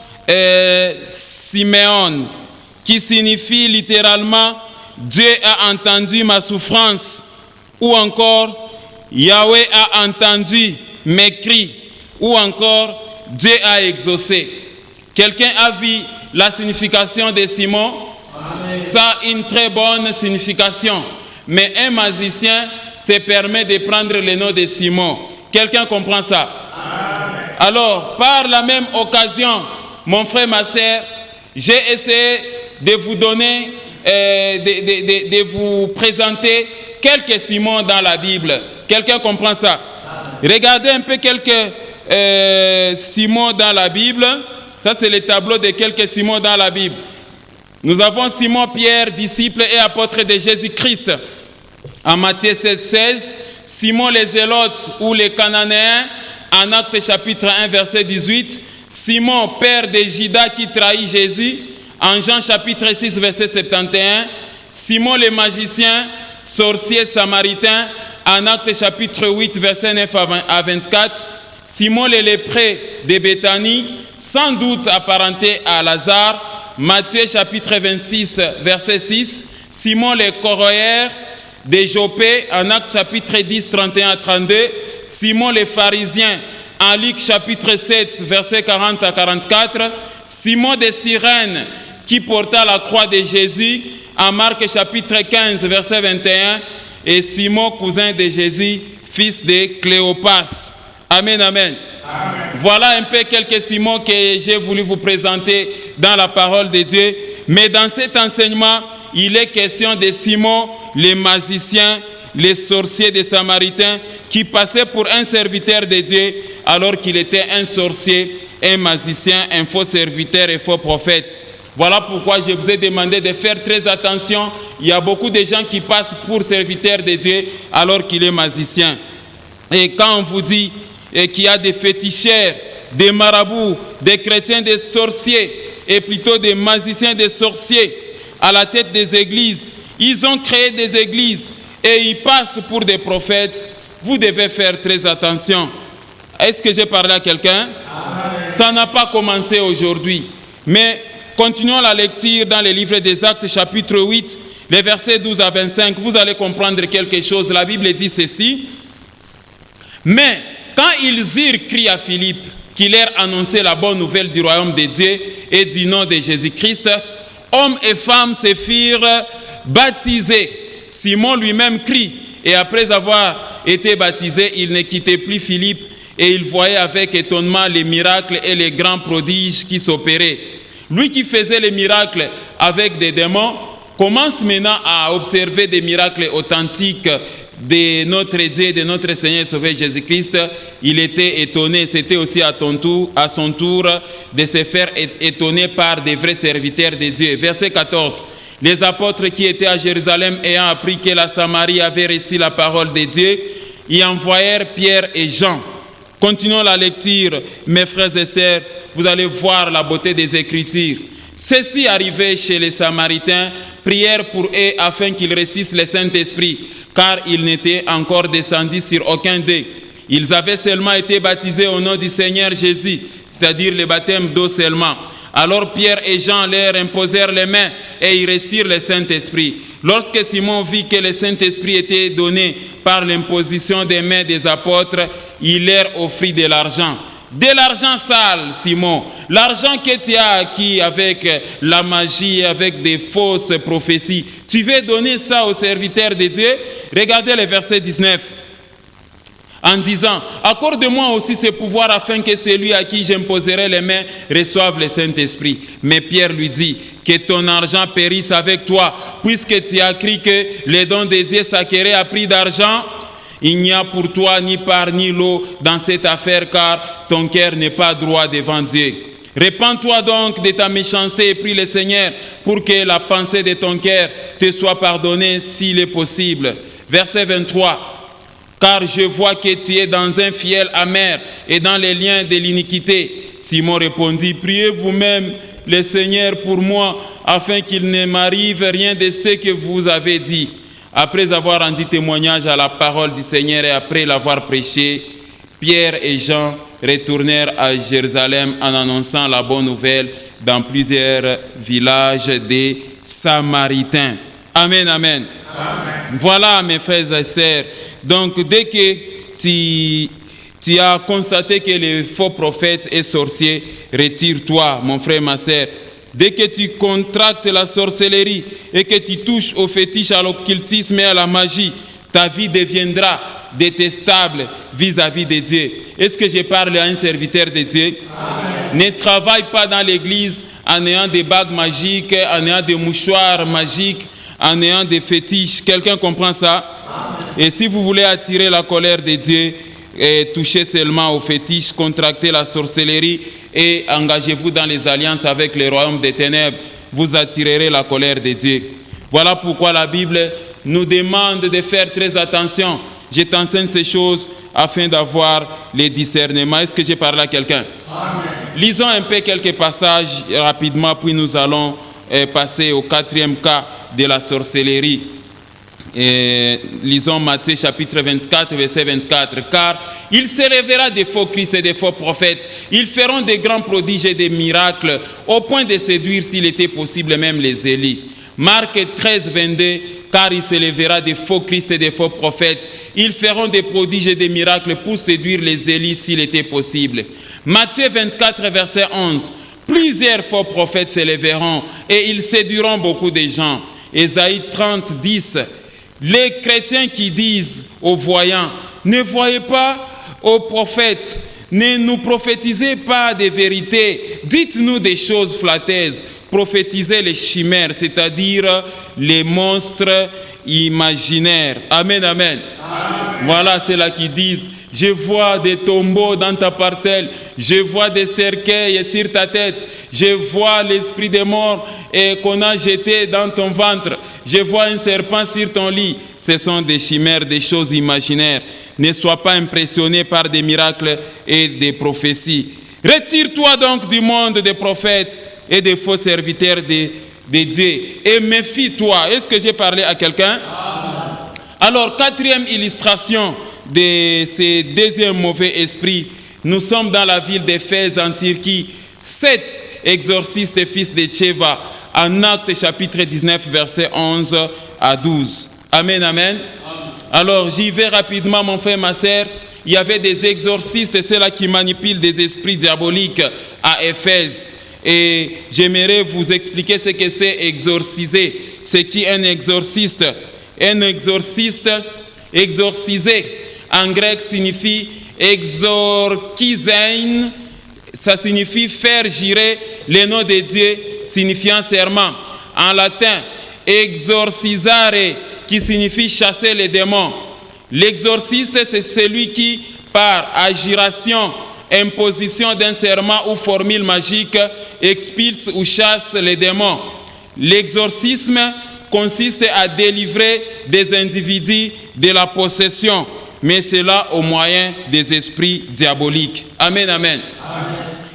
Siméon, qui signifie littéralement Dieu a entendu ma souffrance, ou encore Yahweh a entendu mes cris, ou encore Dieu a exaucé. Quelqu'un a vu la signification de Simon? Ça a une très bonne signification. Mais un magicien se permet de prendre le nom de Simon. Quelqu'un comprend ça? Alors, par la même occasion, mon frère, ma sœur, j'ai essayé de vous donner, de vous présenter quelques Simons dans la Bible. Quelqu'un comprend ça? Regardez un peu quelques Simons dans la Bible. Ça, c'est le tableau de quelques Simons dans la Bible. Nous avons Simon Pierre, disciple et apôtre de Jésus-Christ. En Matthieu 16, Simon les Zélotes ou les Cananéens, en Actes chapitre 1, verset 18. Simon, père de Judas qui trahit Jésus, en Jean chapitre 6, verset 71. Simon le magicien, sorcier samaritain, en Actes chapitre 8, verset 9 à 24. Simon le lépreux de Béthanie, sans doute apparenté à Lazare, Matthieu chapitre 26, verset 6. Simon le corroyeur de Jopé, en Actes chapitre 10, 31 à 32. Simon le pharisien, en Luc chapitre 7, verset 40 à 44. Simon de Cyrène, qui porta la croix de Jésus, en Marc chapitre 15, verset 21. Et Simon, cousin de Jésus, fils de Cléopas. Amen, amen. Amen. Voilà un peu quelques Simons que j'ai voulu vous présenter dans la parole de Dieu. Mais dans cet enseignement, il est question de Simon, les magiciens, les sorciers des Samaritains, qui passaient pour un serviteur de Dieu alors qu'il était un sorcier, un magicien, un faux serviteur et faux prophète. Voilà pourquoi je vous ai demandé de faire très attention. Il y a beaucoup de gens qui passent pour serviteurs de Dieu alors qu'il est magicien. Et quand on vous dit qu'il y a des féticheurs, des marabouts, des chrétiens, des sorciers, et plutôt des magiciens, des sorciers, à la tête des églises, ils ont créé des églises et ils passent pour des prophètes. Vous devez faire très attention. Est-ce que j'ai parlé à quelqu'un? Ça n'a pas commencé aujourd'hui. Mais continuons la lecture dans le livre des Actes, chapitre 8, les versets 12 à 25. Vous allez comprendre quelque chose. La Bible dit ceci. Mais quand ils eurent crié à Philippe, qui leur annonçait la bonne nouvelle du royaume de Dieu et du nom de Jésus-Christ, hommes et femmes se firent baptisés. Simon lui-même crie, et après avoir été baptisé, il ne quittait plus Philippe, et il voyait avec étonnement les miracles et les grands prodiges qui s'opéraient. Lui qui faisait les miracles avec des démons commence maintenant à observer des miracles authentiques de notre Dieu, de notre Seigneur et Sauveur Jésus-Christ. Il était étonné, c'était aussi à son tour de se faire étonner par des vrais serviteurs de Dieu. Verset 14. Les apôtres qui étaient à Jérusalem ayant appris que la Samarie avait reçu la parole de Dieu, y envoyèrent Pierre et Jean. Continuons la lecture, mes frères et sœurs, vous allez voir la beauté des Écritures. Ceux-ci arrivaient chez les Samaritains, prièrent pour eux afin qu'ils reçussent le Saint-Esprit, car il n'était encore descendu sur aucun d'eux. Ils avaient seulement été baptisés au nom du Seigneur Jésus, c'est-à-dire le baptême d'eau seulement. Alors Pierre et Jean leur imposèrent les mains et ils reçurent le Saint-Esprit. Lorsque Simon vit que le Saint-Esprit était donné par l'imposition des mains des apôtres, il leur offrit de l'argent. De l'argent sale, Simon, l'argent que tu as acquis avec la magie, avec des fausses prophéties, tu veux donner ça aux serviteurs de Dieu? Regardez le verset 19. En disant, accorde-moi aussi ce pouvoir afin que celui à qui j'imposerai les mains reçoive le Saint-Esprit. Mais Pierre lui dit, que ton argent périsse avec toi, puisque tu as cru que les dons de Dieu s'acquéraient à prix d'argent. Il n'y a pour toi ni part ni lot dans cette affaire, car ton cœur n'est pas droit devant Dieu. Répands-toi donc de ta méchanceté et prie le Seigneur pour que la pensée de ton cœur te soit pardonnée s'il est possible. Verset 23. Car je vois que tu es dans un fiel amer et dans les liens de l'iniquité. Simon répondit, priez vous-même le Seigneur pour moi, afin qu'il ne m'arrive rien de ce que vous avez dit. Après avoir rendu témoignage à la parole du Seigneur et après l'avoir prêché, Pierre et Jean retournèrent à Jérusalem en annonçant la bonne nouvelle dans plusieurs villages des Samaritains. Amen, amen. Amen. Voilà, mes frères et sœurs. Donc, dès que tu as constaté que le faux prophète est sorcier, retire-toi, mon frère, ma sœur. Dès que tu contractes la sorcellerie et que tu touches au fétiche, à l'occultisme et à la magie, ta vie deviendra détestable vis-à-vis de Dieu. Est-ce que je parle à un serviteur de Dieu? Amen. Ne travaille pas dans l'église en ayant des bagues magiques, en ayant des mouchoirs magiques, en ayant des fétiches. Quelqu'un comprend ça? Amen. Et si vous voulez attirer la colère de Dieu, touchez seulement aux fétiches, contractez la sorcellerie et engagez-vous dans les alliances avec les royaumes des ténèbres. Vous attirerez la colère de Dieu. Voilà pourquoi la Bible nous demande de faire très attention. Je t'enseigne ces choses afin d'avoir les discernements. Est-ce que j'ai parlé à quelqu'un? Lisons un peu quelques passages rapidement, puis nous allons passer au quatrième cas de la sorcellerie. Lisons Matthieu chapitre 24, verset 24. Car il se lèvera des faux Christ et des faux prophètes. Ils feront des grands prodiges et des miracles, au point de séduire, s'il était possible, même les Élis. Marc 13, 22. Car il se lèvera des faux Christ et des faux prophètes. Ils feront des prodiges et des miracles pour séduire les Élis, s'il était possible. Matthieu 24, verset 11. Plusieurs faux prophètes se lèveront et ils séduiront beaucoup de gens. Ésaïe 30, 10. Les chrétiens qui disent aux voyants, ne voyez pas aux prophètes, ne nous prophétisez pas des vérités, dites-nous des choses flatteuses, prophétisez les chimères, c'est-à-dire les monstres imaginaires. Amen, amen. Amen. Voilà, c'est là qui disent, je vois des tombeaux dans ta parcelle, je vois des cercueils sur ta tête, je vois l'esprit des morts et qu'on a jeté dans ton ventre, je vois un serpent sur ton lit. Ce sont des chimères, des choses imaginaires. Ne sois pas impressionné par des miracles et des prophéties. Retire-toi donc du monde des prophètes et des faux serviteurs de Dieu et méfie-toi. Est-ce que j'ai parlé à quelqu'un? Alors, quatrième illustration de ces deuxièmes mauvais esprits, nous sommes dans la ville d'Éphèse en Turquie. 7 exorcistes fils de Tchéva, en Actes chapitre 19, verset 11 à 12. Amen, amen. Alors, j'y vais rapidement, mon frère, ma sœur. Il y avait des exorcistes, ceux-là qui manipulent des esprits diaboliques à Éphèse. Et j'aimerais vous expliquer ce que c'est exorciser. C'est qui un exorciste? Un exorciste, exorciser, en grec signifie exorkizein, ça signifie faire jurer le nom de Dieu, signifiant serment. En latin, exorcisare, qui signifie chasser les démons. L'exorciste, c'est celui qui, par agiration, imposition d'un serment ou formule magique, expulse ou chasse les démons. L'exorcisme consiste à délivrer des individus de la possession, mais cela au moyen des esprits diaboliques. Amen, amen. Amen.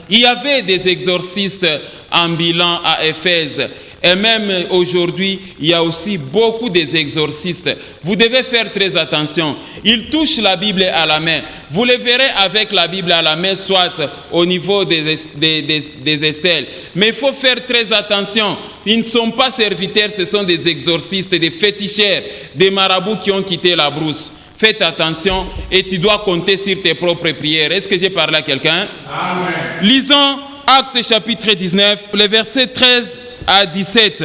Il y avait des exorcistes ambulants à Éphèse Et même aujourd'hui, il y a aussi beaucoup des exorcistes. Vous devez faire très attention. Ils touchent la Bible à la main. Vous les verrez avec la Bible à la main, soit au niveau des aisselles. Mais il faut faire très attention. Ils ne sont pas serviteurs, ce sont des exorcistes, des féticheurs, des marabouts qui ont quitté la brousse. Faites attention et tu dois compter sur tes propres prières. Est-ce que j'ai parlé à quelqu'un? Amen. Lisons Actes chapitre 19, les versets 13 à 17.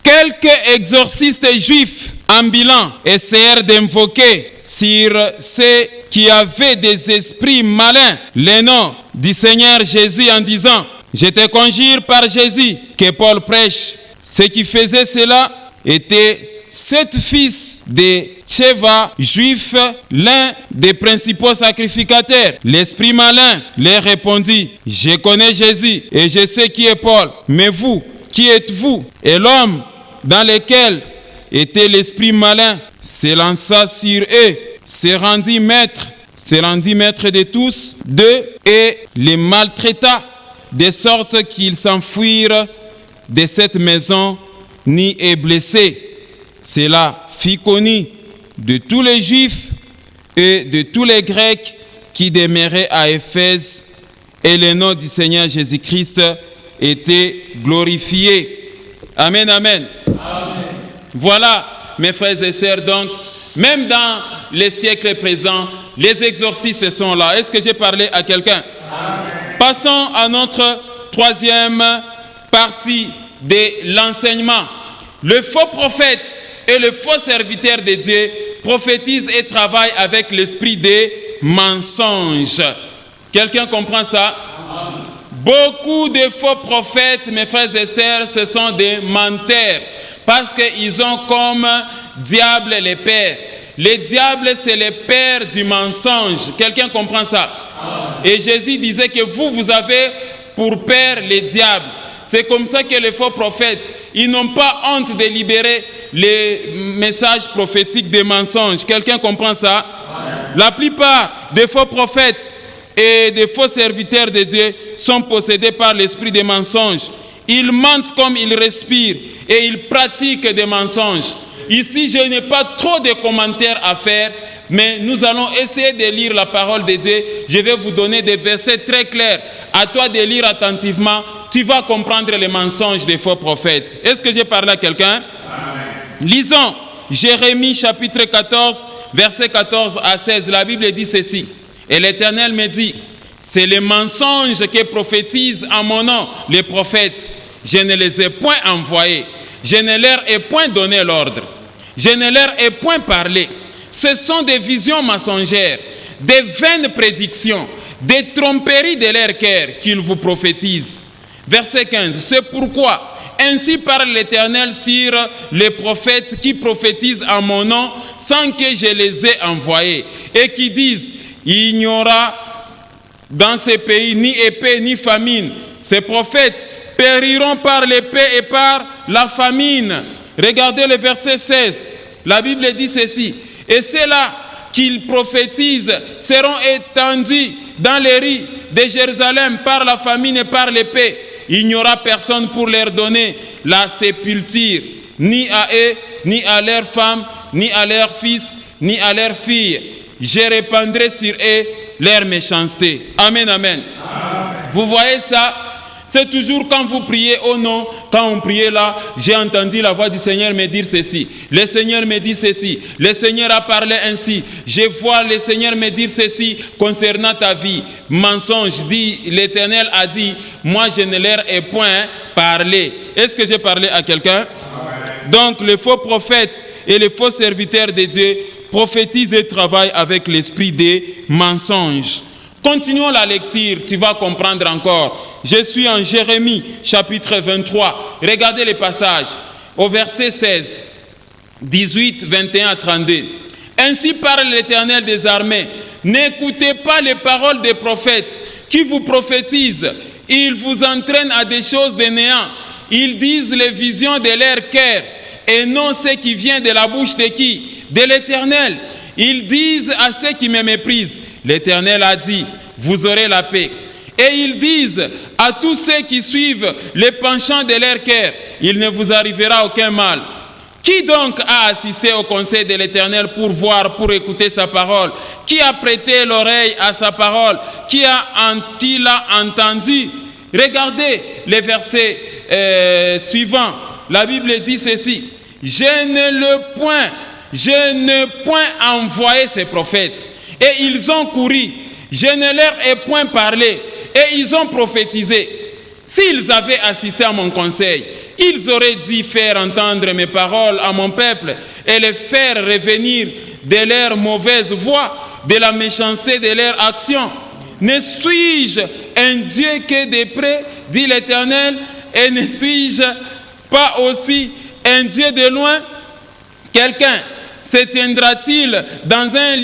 Quelques exorcistes juifs ambulants essayèrent d'invoquer sur ceux qui avaient des esprits malins le nom du Seigneur Jésus en disant: je te conjure par Jésus que Paul prêche. Ceux qui faisaient cela étaient 7 fils de Tchéva, juifs, l'un des principaux sacrificateurs. L'esprit malin leur répondit: je connais Jésus et je sais qui est Paul, mais vous, qui êtes-vous? Et l'homme dans lequel était l'esprit malin s'élança sur eux, se rendit maître de tous d'eux et les maltraita, de sorte qu'ils s'enfuirent de cette maison ni est blessé. Cela fit connu de tous les Juifs et de tous les Grecs qui demeuraient à Éphèse, et le nom du Seigneur Jésus-Christ était glorifié. Amen, amen. Amen. Voilà, mes frères et sœurs, donc, même dans les siècles présents, les exorcistes sont là. Est-ce que j'ai parlé à quelqu'un? Amen. Passons à notre troisième partie de l'enseignement. Le faux prophète et le faux serviteur de Dieu prophétisent et travaillent avec l'esprit des mensonges. Quelqu'un comprend ça? Amen. Beaucoup de faux prophètes, mes frères et sœurs, ce sont des menteurs, parce qu'ils ont comme diable les pères. Les diables, c'est les pères du mensonge. Quelqu'un comprend ça? Amen. Et Jésus disait que vous avez pour père les diables. C'est comme ça que les faux prophètes, ils n'ont pas honte de libérer les messages prophétiques des mensonges. Quelqu'un comprend ça? Amen. La plupart des faux prophètes et des faux serviteurs de Dieu sont possédés par l'esprit des mensonges. Ils mentent comme ils respirent et ils pratiquent des mensonges. Ici, je n'ai pas trop de commentaires à faire, mais nous allons essayer de lire la parole de Dieu. Je vais vous donner des versets très clairs. À toi de lire attentivement. Tu vas comprendre les mensonges des faux prophètes. Est-ce que j'ai parlé à quelqu'un? Amen. Lisons Jérémie chapitre 14, versets 14 à 16. La Bible dit ceci. Et l'Éternel me dit: c'est les mensonges que prophétisent en mon nom les prophètes. Je ne les ai point envoyés. Je ne leur ai point donné l'ordre. Je ne leur ai point parlé. Ce sont des visions mensongères, des vaines prédictions, des tromperies de leur cœur qu'ils vous prophétisent. Verset 15. C'est pourquoi ainsi parle l'Éternel sur les prophètes qui prophétisent en mon nom sans que je les ai envoyés et qui disent: il n'y aura dans ces pays ni épée ni famine. Ces prophètes périront par l'épée et par la famine. Regardez le verset 16. La Bible dit ceci: et ceux-là qu'ils prophétisent seront étendus dans les rues de Jérusalem par la famine et par l'épée. Il n'y aura personne pour leur donner la sépulture, ni à eux, ni à leurs femmes, ni à leurs fils, ni à leurs filles. Je répandrai sur eux leur méchanceté. Amen, amen. Amen. Vous voyez ça? C'est toujours quand vous priez au nom, quand on priait là, j'ai entendu la voix du Seigneur me dire ceci. Le Seigneur me dit ceci. Le Seigneur a parlé ainsi. Je vois le Seigneur me dire ceci concernant ta vie. Mensonge, dit l'Éternel a dit, moi je ne leur ai point parlé. Est-ce que j'ai parlé à quelqu'un? Donc les faux prophètes et les faux serviteurs de Dieu prophétisent et travaillent avec l'esprit des mensonges. Continuons la lecture, tu vas comprendre encore. Je suis en Jérémie, chapitre 23. Regardez les passages. Au verset 16, 18, 21 à 32. Ainsi parle l'Éternel des armées. N'écoutez pas les paroles des prophètes qui vous prophétisent. Ils vous entraînent à des choses de néant. Ils disent les visions de leur cœur et non ce qui vient de la bouche de qui? De l'Éternel. Ils disent à ceux qui me méprisent: l'Éternel a dit, vous aurez la paix. Et ils disent à tous ceux qui suivent les penchants de leur cœur, il ne vous arrivera aucun mal. Qui donc a assisté au conseil de l'Éternel pour voir, pour écouter sa parole? Qui a prêté l'oreille à sa parole? Qui l'a entendu? Regardez les versets suivants. La Bible dit ceci: je n'ai point envoyé ces prophètes, et ils ont couru. Je ne leur ai point parlé, et ils ont prophétisé. S'ils avaient assisté à mon conseil, ils auraient dû faire entendre mes paroles à mon peuple et les faire revenir de leur mauvaise voie, de la méchanceté de leur action. Ne suis-je un Dieu que de près, dit l'Éternel, et ne suis-je pas aussi un Dieu de loin? Quelqu'un se tiendra-t-il dans un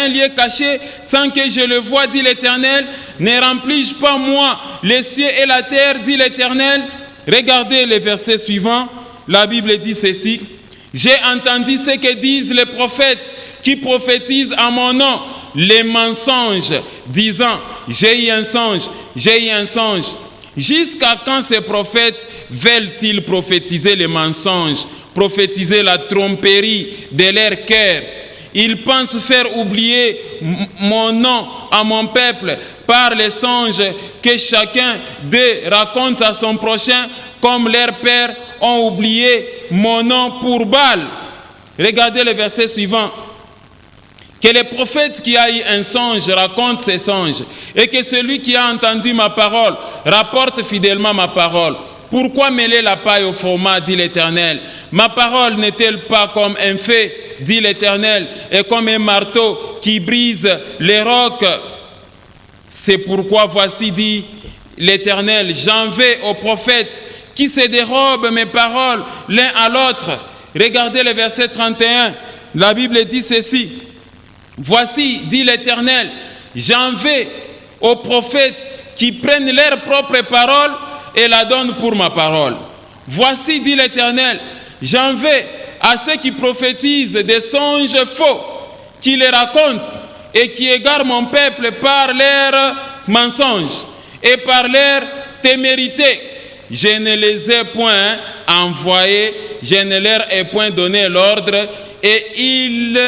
lieu caché sans que je le voie, dit l'Éternel? Ne remplis-je pas moi les cieux et la terre, dit l'Éternel? Regardez les versets suivants. La Bible dit ceci: j'ai entendu ce que disent les prophètes qui prophétisent à mon nom les mensonges, disant j'ai eu un songe, j'ai eu un songe. Jusqu'à quand ces prophètes veulent-ils prophétiser les mensonges, prophétiser la tromperie de leur cœur? Ils pensent faire oublier mon nom à mon peuple par les songes que chacun d'eux raconte à son prochain, comme leurs pères ont oublié mon nom pour Baal. Regardez le verset suivant. Que le prophète qui a eu un songe raconte ses songes, et que celui qui a entendu ma parole rapporte fidèlement ma parole. Pourquoi mêler la paille au format, dit l'Éternel? Ma parole n'est-elle pas comme un feu, dit l'Éternel, et comme un marteau qui brise les rocs? C'est pourquoi voici, dit l'Éternel, j'en vais aux prophètes qui se dérobent mes paroles l'un à l'autre. Regardez le verset 31. La Bible dit ceci: voici, dit l'Éternel, j'en vais aux prophètes qui prennent leurs propres paroles et la donnent pour ma parole. Voici, dit l'Éternel, j'en vais à ceux qui prophétisent des songes faux, qui les racontent et qui égarent mon peuple par leurs mensonges et par leur témérité. Je ne les ai point envoyés, je ne leur ai point donné l'ordre, et ils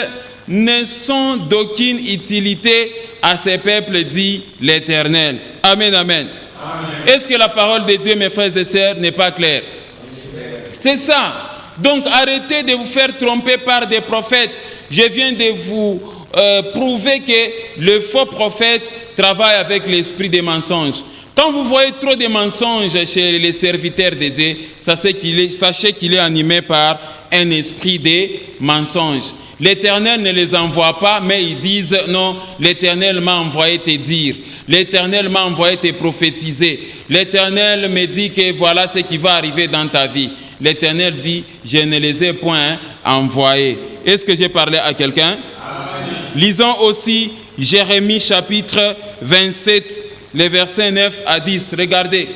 ne sont d'aucune utilité à ces peuples, dit l'Éternel. Amen, amen. Est-ce que la parole de Dieu, mes frères et sœurs, n'est pas claire? C'est ça. Donc arrêtez de vous faire tromper par des prophètes. Je viens de vous prouver que le faux prophète travaille avec l'esprit des mensonges. Quand vous voyez trop de mensonges chez les serviteurs de Dieu, sachez qu'il est animé par un esprit de mensonges. L'Éternel ne les envoie pas, mais ils disent non, l'Éternel m'a envoyé te dire, l'Éternel m'a envoyé te prophétiser, l'Éternel me dit que voilà ce qui va arriver dans ta vie. L'Éternel dit, je ne les ai point envoyés. Est-ce que j'ai parlé à quelqu'un? Lisons aussi Jérémie chapitre 27, les versets 9 à 10. Regardez.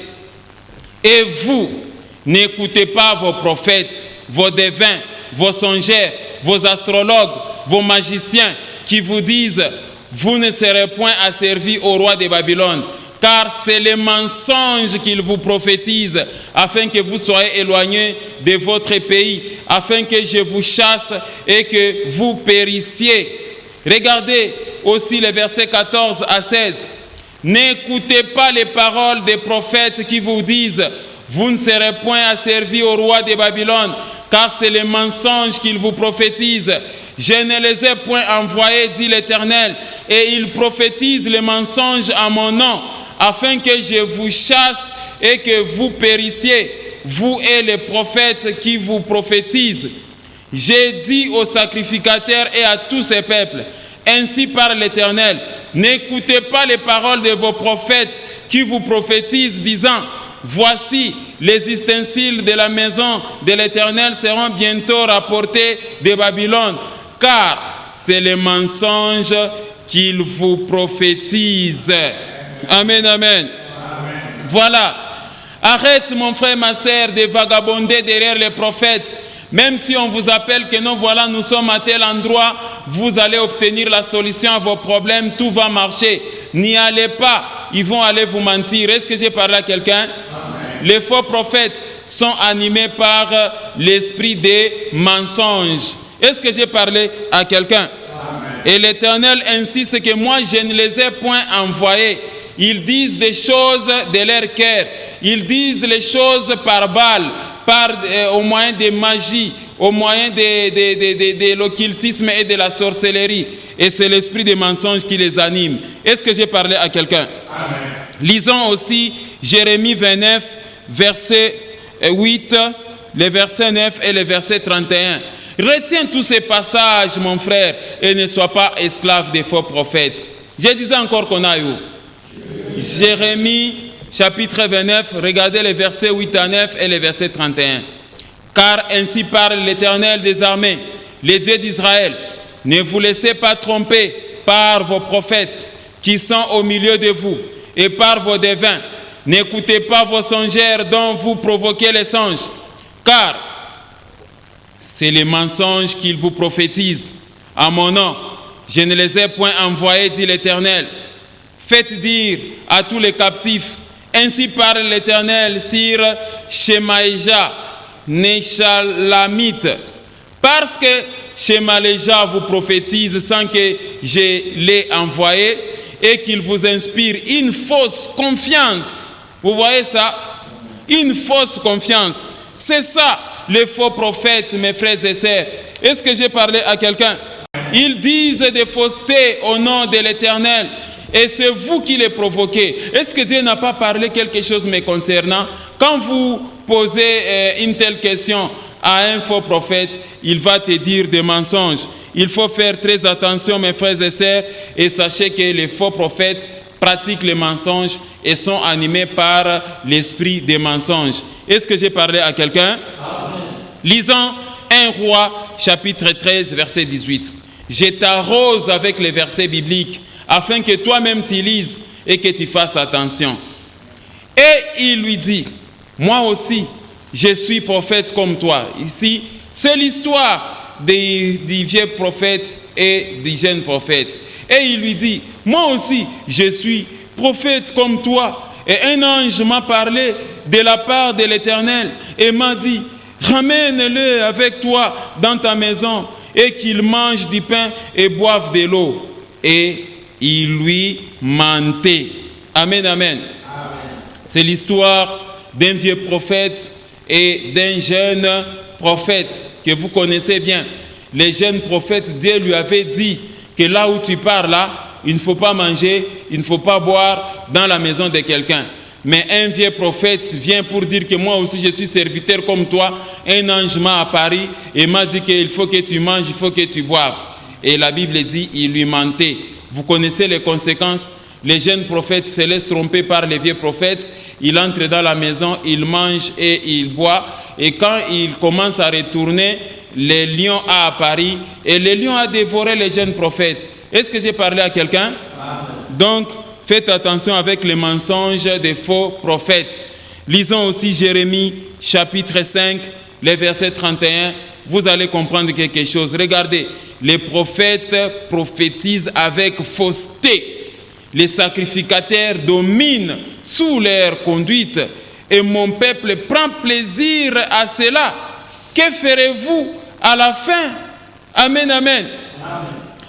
Et vous, n'écoutez pas vos prophètes, vos devins, vos songeurs, vos astrologues, vos magiciens qui vous disent, vous ne serez point asservis au roi de Babylone, car c'est les mensonges qu'ils vous prophétisent, afin que vous soyez éloignés de votre pays, afin que je vous chasse et que vous périssiez. Regardez aussi les versets 14 à 16. N'écoutez pas les paroles des prophètes qui vous disent, vous ne serez point asservis au roi de Babylone, car c'est les mensonges qu'ils vous prophétisent. Je ne les ai point envoyés, dit l'Éternel, et ils prophétisent les mensonges à mon nom, afin que je vous chasse et que vous périssiez, vous et les prophètes qui vous prophétisent. J'ai dit aux sacrificateurs et à tous ces peuples, ainsi parle l'Éternel, n'écoutez pas les paroles de vos prophètes qui vous prophétisent, disant, voici, les ustensiles de la maison de l'Éternel seront bientôt rapportés de Babylone, car c'est les mensonges qu'ils vous prophétisent. Amen, amen. Voilà. Arrête, mon frère, ma sœur, de vagabonder derrière les prophètes. Même si on vous appelle que non, voilà, nous sommes à tel endroit, vous allez obtenir la solution à vos problèmes, tout va marcher. N'y allez pas. ils vont aller vous mentir. Est-ce que j'ai parlé à quelqu'un? Les faux prophètes sont animés par l'esprit des mensonges. Est-ce que j'ai parlé à quelqu'un? Et l'Éternel insiste que moi, je ne les ai point envoyés. Ils disent des choses de leur cœur. Ils disent les choses par balle, au moyen de magie, au moyen de l'occultisme et de la sorcellerie. Et c'est l'esprit des mensonges qui les anime. Est-ce que j'ai parlé à quelqu'un? Lisons aussi Jérémie 29, verset 8, les versets 9 et les versets 31. Retiens tous ces passages, mon frère, et ne sois pas esclave des faux prophètes. Je disais encore qu'on a eu Jérémie, chapitre 29, regardez les versets 8 à 9 et les versets 31. Car ainsi parle l'Éternel des armées, les dieux d'Israël. Ne vous laissez pas tromper par vos prophètes qui sont au milieu de vous et par vos devins. N'écoutez pas vos songeurs dont vous provoquez les songes, car c'est les mensonges qu'ils vous prophétisent. À mon nom, je ne les ai point envoyés, dit l'Éternel. Faites dire à tous les captifs, ainsi parle l'Éternel sur Shemaïja, Neshalamite, parce que Shemaïja vous prophétise sans que je l'ai envoyé et qu'il vous inspire une fausse confiance. Vous voyez ça? Une fausse confiance. C'est ça, les faux prophètes, mes frères et sœurs. Est-ce que j'ai parlé à quelqu'un? Ils disent des faussetés au nom de l'Éternel. Et c'est vous qui les provoquez. Est-ce que Dieu n'a pas parlé quelque chose me concernant? Quand vous posez une telle question à un faux prophète, il va te dire des mensonges. Il faut faire très attention, mes frères et sœurs, et sachez que les faux prophètes pratiquent les mensonges et sont animés par l'esprit des mensonges. Est-ce que j'ai parlé à quelqu'un? Lisons 1 Roi, chapitre 13, verset 18. Je t'arrose avec les versets bibliques, afin que toi-même tu lises et que tu fasses attention. Et il lui dit, moi aussi, je suis prophète comme toi. Ici, c'est l'histoire du vieux prophète et du jeune prophète. Et il lui dit, moi aussi, je suis prophète comme toi. Et un ange m'a parlé de la part de l'Éternel et m'a dit, ramène-le avec toi dans ta maison et qu'il mange du pain et boive de l'eau. Et il lui mentait. Amen, amen. C'est l'histoire d'un vieux prophète et d'un jeune prophète que vous connaissez bien. Les jeunes prophètes, Dieu lui avait dit que là où tu pars là, il ne faut pas manger, il ne faut pas boire dans la maison de quelqu'un. Mais un vieux prophète vient pour dire que moi aussi je suis serviteur comme toi. Un ange m'a apparu et m'a dit qu'il faut que tu manges, il faut que tu boives. Et la Bible dit, il lui mentait. Vous connaissez les conséquences. Les jeunes prophètes se laissent tromper par les vieux prophètes. Il entre dans la maison, il mange et il boit. Et quand il commence à retourner, le lion a apparu et le lion a dévoré les jeunes prophètes. Est-ce que j'ai parlé à quelqu'un? Donc, faites attention avec les mensonges des faux prophètes. Lisons aussi Jérémie, chapitre 5, les versets 31. Vous allez comprendre quelque chose. Regardez, les prophètes prophétisent avec fausseté. Les sacrificateurs dominent sous leur conduite et mon peuple prend plaisir à cela. Que ferez-vous à la fin? Amen, amen. Amen.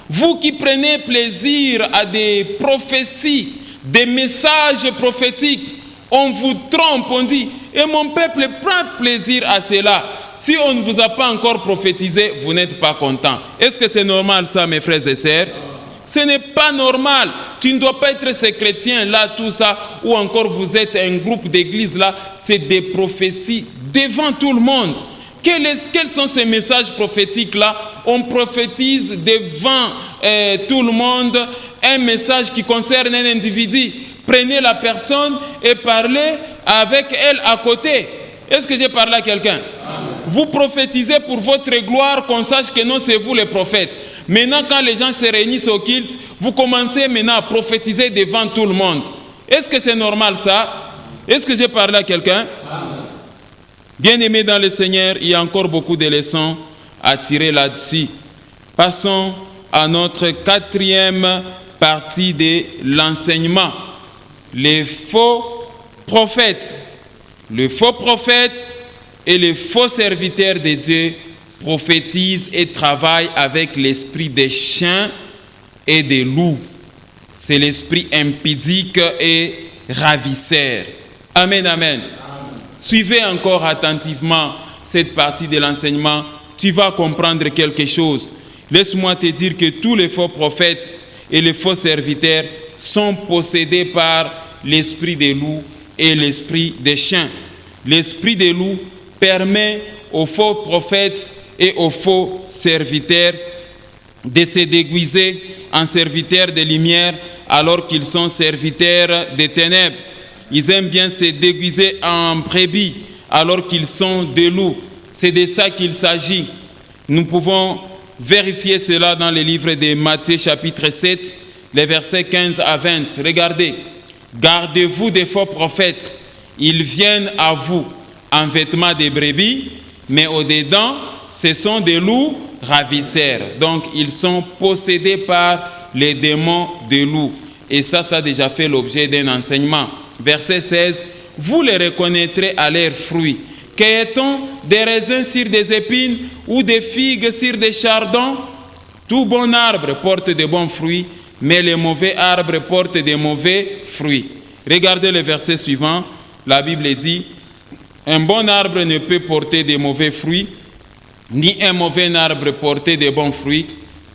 Vous qui prenez plaisir à des prophéties, des messages prophétiques, on vous trompe, on dit, et mon peuple prend plaisir à cela. Si on ne vous a pas encore prophétisé, vous n'êtes pas content. Est-ce que c'est normal ça, mes frères et sœurs? Ce n'est pas normal. Tu ne dois pas être ce chrétien là, tout ça, ou encore vous êtes un groupe d'église là, c'est des prophéties devant tout le monde. Quels sont ces messages prophétiques là? On prophétise devant tout le monde un message qui concerne un individu. Prenez la personne et parlez avec elle à côté. Est-ce que j'ai parlé à quelqu'un? Vous prophétisez pour votre gloire, qu'on sache que non, c'est vous les prophètes. Maintenant, quand les gens se réunissent au culte, vous commencez maintenant à prophétiser devant tout le monde. Est-ce que c'est normal ça? Est-ce que j'ai parlé à quelqu'un? Bien-aimés dans le Seigneur, il y a encore beaucoup de leçons à tirer là-dessus. Passons à notre quatrième partie de l'enseignement. les faux prophètes. Le faux prophète et les faux serviteurs de Dieu prophétisent et travaillent avec l'esprit des chiens et des loups. C'est l'esprit impudique et ravisseur. Amen, amen. Suivez encore attentivement cette partie de l'enseignement. Tu vas comprendre quelque chose. Laisse-moi te dire que tous les faux prophètes et les faux serviteurs sont possédés par l'esprit des loups et l'esprit des chiens. L'esprit des loups permet aux faux prophètes et aux faux serviteurs de se déguiser en serviteurs de lumière alors qu'ils sont serviteurs des ténèbres. Ils aiment bien se déguiser en brebis alors qu'ils sont des loups. C'est de ça qu'il s'agit. Nous pouvons vérifier cela dans le livre de Matthieu chapitre 7, les versets 15 à 20. Regardez. Gardez-vous des faux prophètes. Ils viennent à vous en vêtements de brebis, mais au-dedans, ce sont des loups ravisseurs. Donc, ils sont possédés par les démons des loups. Et ça a déjà fait l'objet d'un enseignement. Verset 16. Vous les reconnaîtrez à leurs fruits. Cueille-t-on des raisins sur des épines ou des figues sur des chardons? Tout bon arbre porte de bons fruits, mais les mauvais arbres portent de mauvais fruits. Regardez le verset suivant. La Bible dit, un bon arbre ne peut porter de mauvais fruits, ni un mauvais arbre porter de bons fruits.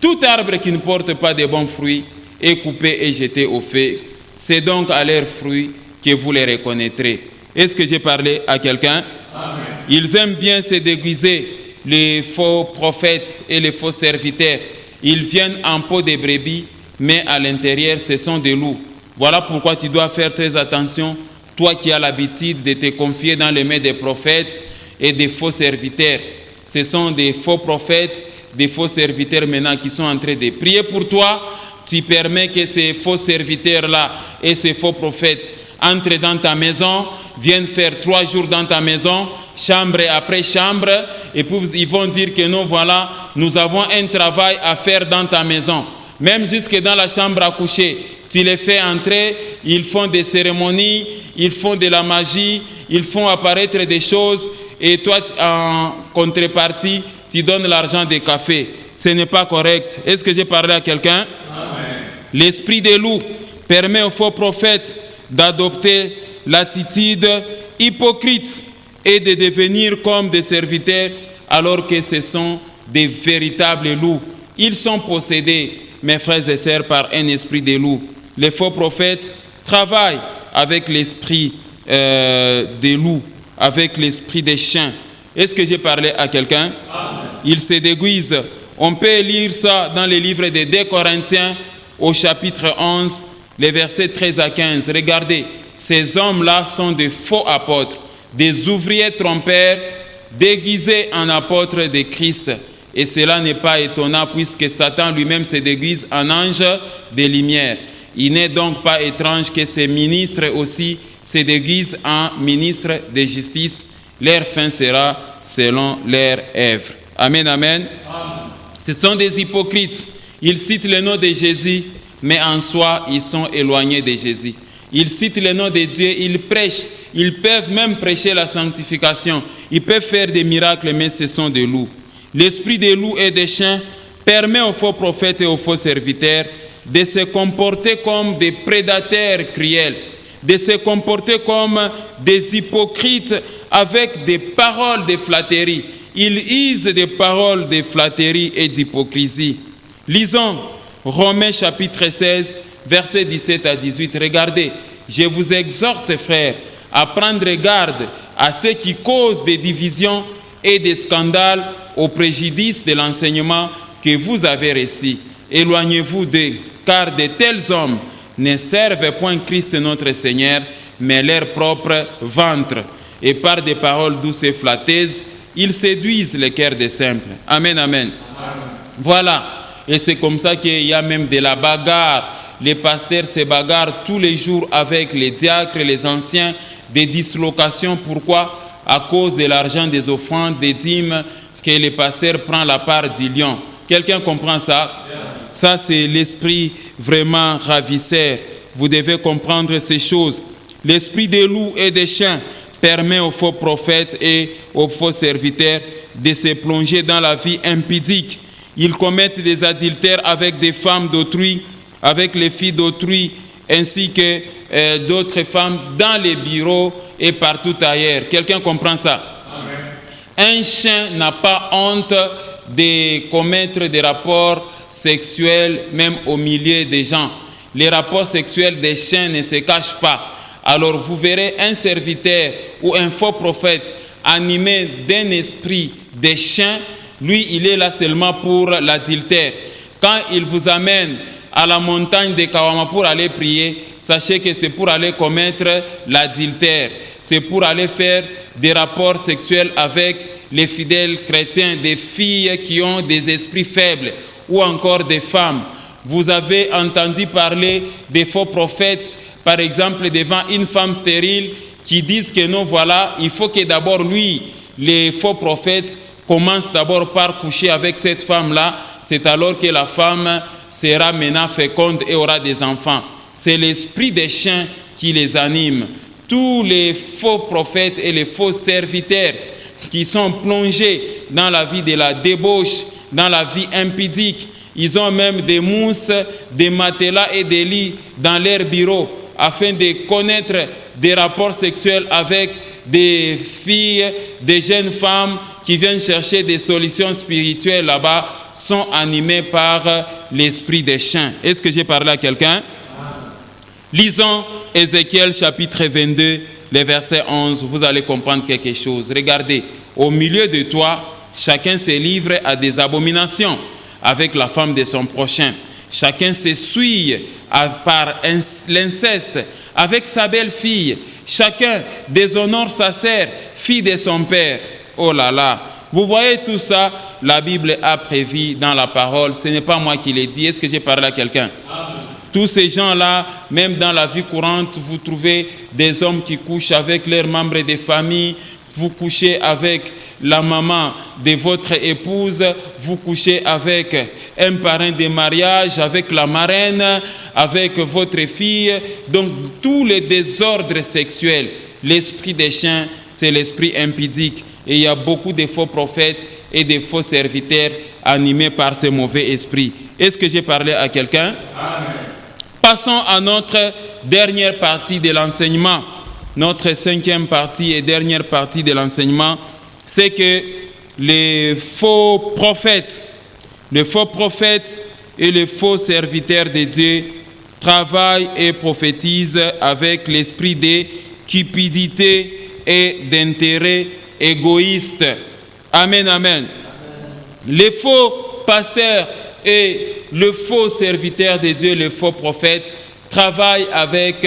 Tout arbre qui ne porte pas de bons fruits est coupé et jeté au feu. C'est donc à leurs fruits que vous les reconnaîtrez. Est-ce que j'ai parlé à quelqu'un? Amen. Ils aiment bien se déguiser, les faux prophètes et les faux serviteurs. Ils viennent en peau de brebis, mais à l'intérieur, ce sont des loups. Voilà pourquoi tu dois faire très attention, toi qui as l'habitude de te confier dans les mains des prophètes et des faux serviteurs. Ce sont des faux prophètes, des faux serviteurs maintenant qui sont en train de prier pour toi. Tu permets que ces faux serviteurs-là et ces faux prophètes entrent dans ta maison, viennent faire 3 jours dans ta maison, chambre après chambre, et puis ils vont dire que non, voilà, nous avons un travail à faire dans ta maison. Même jusque dans la chambre à coucher, tu les fais entrer, ils font des cérémonies, ils font de la magie, ils font apparaître des choses, et toi, en contrepartie, tu donnes l'argent des cafés. Ce n'est pas correct. Est-ce que j'ai parlé à quelqu'un? L'esprit des loups permet aux faux prophètes d'adopter l'attitude hypocrite et de devenir comme des serviteurs alors que ce sont des véritables loups. Ils sont possédés, mes frères et sœurs, par un esprit de loup. Les faux prophètes travaillent avec l'esprit des loups, avec l'esprit des chiens. Est-ce que j'ai parlé à quelqu'un? Ils se déguisent. On peut lire ça dans les livres de 2 Corinthiens au chapitre 11, les versets 13 à 15. Regardez, ces hommes-là sont des faux apôtres, des ouvriers trompeurs déguisés en apôtres de Christ. Et cela n'est pas étonnant puisque Satan lui-même se déguise en ange de lumière. Il n'est donc pas étrange que ces ministres aussi se déguisent en ministres de justice. Leur fin sera selon leur œuvre. Amen, amen. Ce sont des hypocrites. Ils citent le nom de Jésus, mais en soi, ils sont éloignés de Jésus. Ils citent le nom de Dieu, ils prêchent. Ils peuvent même prêcher la sanctification. Ils peuvent faire des miracles, mais ce sont des loups. L'esprit des loups et des chiens permet aux faux prophètes et aux faux serviteurs de se comporter comme des prédateurs cruels, de se comporter comme des hypocrites avec des paroles de flatterie. Ils usent des paroles de flatterie et d'hypocrisie. Lisons Romains chapitre 16, versets 17 à 18. Regardez, je vous exhorte, frères, à prendre garde à ceux qui causent des divisions et des scandales au préjudice de l'enseignement que vous avez reçu. Éloignez-vous d'eux, car de tels hommes ne servent point Christ notre Seigneur, mais leur propre ventre. Et par des paroles douces et flatteuses, ils séduisent les cœurs des simples. Amen, amen. Voilà. Et c'est comme ça qu'il y a même de la bagarre. Les pasteurs se bagarrent tous les jours avec les diacres, les anciens, des dislocations. Pourquoi? À cause de l'argent des offrandes, des dîmes, que le pasteur prend la part du lion. Quelqu'un comprend ça? Ça, c'est l'esprit vraiment ravisseur. vous devez comprendre ces choses. L'esprit des loups et des chiens permet aux faux prophètes et aux faux serviteurs de se plonger dans la vie impudique. Ils commettent des adultères avec des femmes d'autrui, avec les filles d'autrui, ainsi que d'autres femmes dans les bureaux et partout ailleurs. Quelqu'un comprend ça? Amen. Un chien n'a pas honte de commettre des rapports sexuels, même au milieu des gens. Les rapports sexuels des chiens ne se cachent pas. Alors vous verrez un serviteur ou un faux prophète animé d'un esprit des chiens, lui il est là seulement pour l'adultère. Quand il vous amène à la montagne de Kawama pour aller prier, sachez que c'est pour aller commettre l'adultère. C'est pour aller faire des rapports sexuels avec les fidèles chrétiens, des filles qui ont des esprits faibles ou encore des femmes. Vous avez entendu parler des faux prophètes, par exemple devant une femme stérile qui disent que non, voilà, il faut que d'abord lui, les faux prophètes, commencent d'abord par coucher avec cette femme-là. C'est alors que la femme sera maintenant féconde et aura des enfants. C'est l'esprit des chiens qui les anime. Tous les faux prophètes et les faux serviteurs qui sont plongés dans la vie de la débauche, dans la vie impudique, ils ont même des mousses, des matelas et des lits dans leur bureau afin de connaître des rapports sexuels avec des filles, des jeunes femmes qui viennent chercher des solutions spirituelles là-bas, sont animés par l'esprit des chiens. Est-ce que j'ai parlé à quelqu'un? Lisons Ézéchiel chapitre 22, le verset 11, vous allez comprendre quelque chose. Regardez, au milieu de toi, chacun se livre à des abominations avec la femme de son prochain. Chacun se souille par l'inceste avec sa belle-fille. Chacun déshonore sa sœur, fille de son père. Oh là là, vous voyez tout ça, la Bible a prévu dans la parole. Ce n'est pas moi qui l'ai dit. Est-ce que j'ai parlé à quelqu'un? Tous ces gens-là, même dans la vie courante, vous trouvez des hommes qui couchent avec leurs membres de famille, vous couchez avec la maman de votre épouse, vous couchez avec un parrain de mariage, avec la marraine, avec votre fille. Donc, tous les désordres sexuels, l'esprit des chiens, c'est l'esprit impudique. Et il y a beaucoup de faux prophètes et de faux serviteurs animés par ce mauvais esprit. Est-ce que j'ai parlé à quelqu'un? Amen. Passons à notre dernière partie de l'enseignement. Notre cinquième partie et dernière partie de l'enseignement, c'est que les faux prophètes et les faux serviteurs de Dieu travaillent et prophétisent avec l'esprit de cupidité et d'intérêt égoïste. Amen, amen. Les faux pasteurs et le faux serviteur de Dieu, le faux prophète, travaillent avec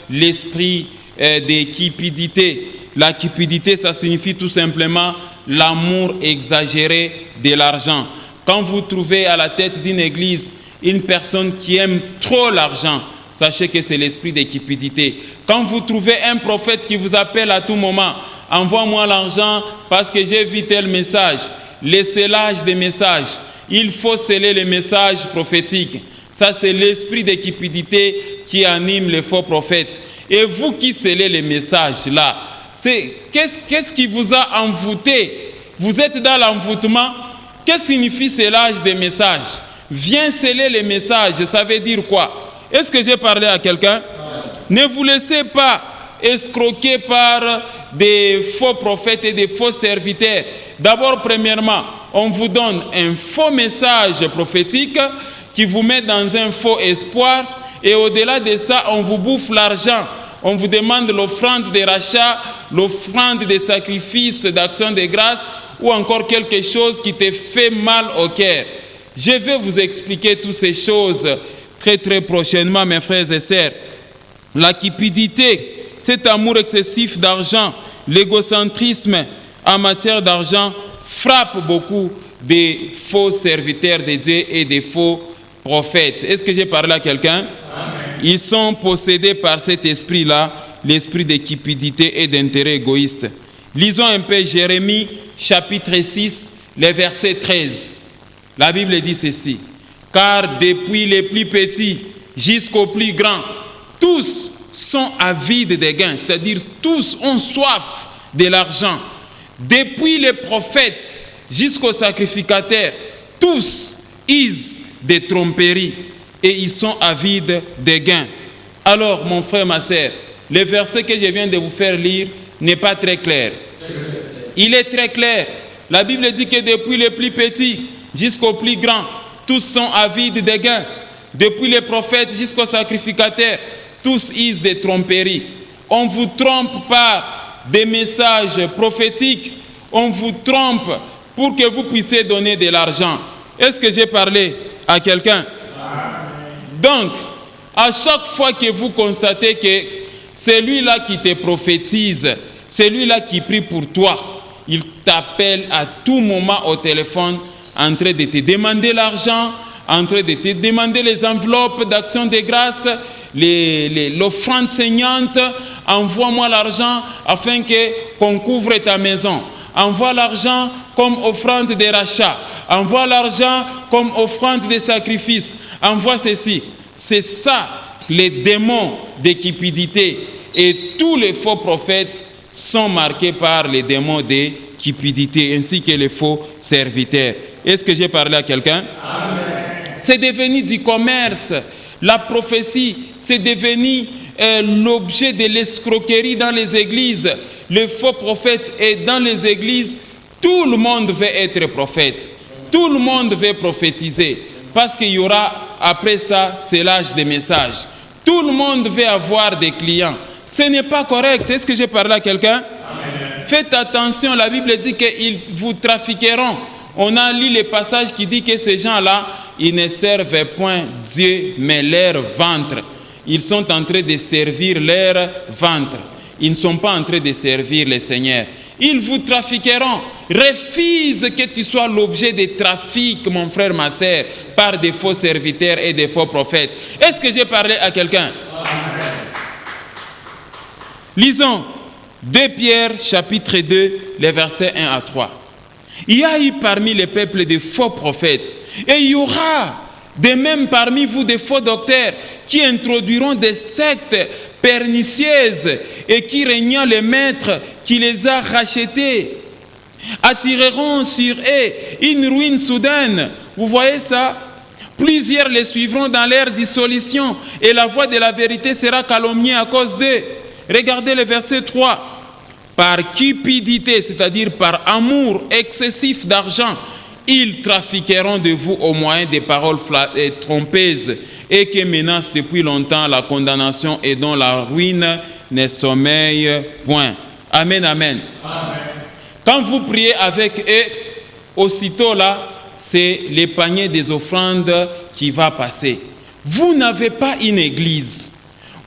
l'esprit de cupidité. La cupidité, ça signifie tout simplement l'amour exagéré de l'argent. Quand vous trouvez à la tête d'une église une personne qui aime trop l'argent, sachez que c'est l'esprit de cupidité. Quand vous trouvez un prophète qui vous appelle à tout moment, envoie-moi l'argent parce que j'ai vu tel message, le scellage des messages, il faut sceller les messages prophétiques. Ça, c'est l'esprit de cupidité qui anime les faux prophètes. Et vous qui scellez les messages là, qu'est-ce qui vous a envoûté? Vous êtes dans l'envoûtement. Qu'est-ce que signifie scellage des messages? Viens sceller les messages, ça veut dire quoi? Est-ce que j'ai parlé à quelqu'un? Ne vous laissez pas escroquer par des faux prophètes et des faux serviteurs. D'abord, premièrement, on vous donne un faux message prophétique qui vous met dans un faux espoir. Et au-delà de ça, on vous bouffe l'argent. On vous demande l'offrande de rachat, l'offrande de sacrifice, d'action de grâce ou encore quelque chose qui te fait mal au cœur. Je vais vous expliquer toutes ces choses très très prochainement, mes frères et sœurs. La cupidité, cet amour excessif d'argent, l'égocentrisme en matière d'argent frappe beaucoup des faux serviteurs de Dieu et des faux prophètes. Est-ce que j'ai parlé à quelqu'un? Ils sont possédés par cet esprit-là, l'esprit de cupidité et d'intérêt égoïste. Lisons un peu Jérémie, chapitre 6, le verset 13. La Bible dit ceci. « Car depuis les plus petits jusqu'aux plus grands, tous sont avides des gains, c'est-à-dire tous ont soif de l'argent. Depuis les prophètes jusqu'aux sacrificateurs, tous usent des tromperies et ils sont avides des gains. Alors, mon frère, ma sœur, le verset que je viens de vous faire lire n'est pas très clair. Il est très clair. La Bible dit que depuis les plus petits jusqu'aux plus grands, tous sont avides des gains. Depuis les prophètes jusqu'aux sacrificateurs, tous usent des tromperies. On vous trompe par des messages prophétiques. On vous trompe pour que vous puissiez donner de l'argent. Est-ce que j'ai parlé à quelqu'un? Donc, à chaque fois que vous constatez que celui-là qui te prophétise, celui-là qui prie pour toi, il t'appelle à tout moment au téléphone en train de te demander l'argent, en train de te demander les enveloppes d'action de grâce, l'offrande saignante, envoie-moi l'argent afin qu'on couvre ta maison. Envoie l'argent comme offrande de rachat. Envoie l'argent comme offrande de sacrifice. Envoie ceci. C'est ça, les démons de cupidité. Et tous les faux prophètes sont marqués par les démons de cupidité, ainsi que les faux serviteurs. Est-ce que j'ai parlé à quelqu'un? C'est devenu du commerce. La prophétie, c'est devenu l'objet de l'escroquerie dans les églises. Le faux prophète est dans les églises. Tout le monde veut être prophète. Tout le monde veut prophétiser. Parce qu'il y aura, après ça, c'est l'âge des messages. Tout le monde veut avoir des clients. Ce n'est pas correct. Est-ce que j'ai parlé à quelqu'un? Faites attention, la Bible dit qu'ils vous trafiqueront. On a lu les passages qui disent que ces gens-là, ils ne servent point Dieu, mais leur ventre. Ils sont en train de servir leur ventre. Ils ne sont pas en train de servir le Seigneur. Ils vous trafiqueront. Refuse que tu sois l'objet de trafic, mon frère, ma sœur, par des faux serviteurs et des faux prophètes. Est-ce que j'ai parlé à quelqu'un? Lisons 2 Pierre, chapitre 2, les versets 1 à 3. Il y a eu parmi les peuples des faux prophètes, et il y aura de même parmi vous des faux docteurs qui introduiront des sectes pernicieuses et qui, régnant les maîtres qui les a rachetés, attireront sur eux une ruine soudaine. Vous voyez ça? Plusieurs les suivront dans leur dissolution et la voix de la vérité sera calomniée à cause d'eux. Regardez le verset 3. Par cupidité, c'est-à-dire par amour excessif d'argent, ils trafiqueront de vous au moyen des paroles trompeuses et qui menacent depuis longtemps la condamnation et dont la ruine ne sommeille point. Amen, amen. Amen. Quand vous priez avec eux, aussitôt là, c'est le panier des offrandes qui va passer. Vous n'avez pas une église.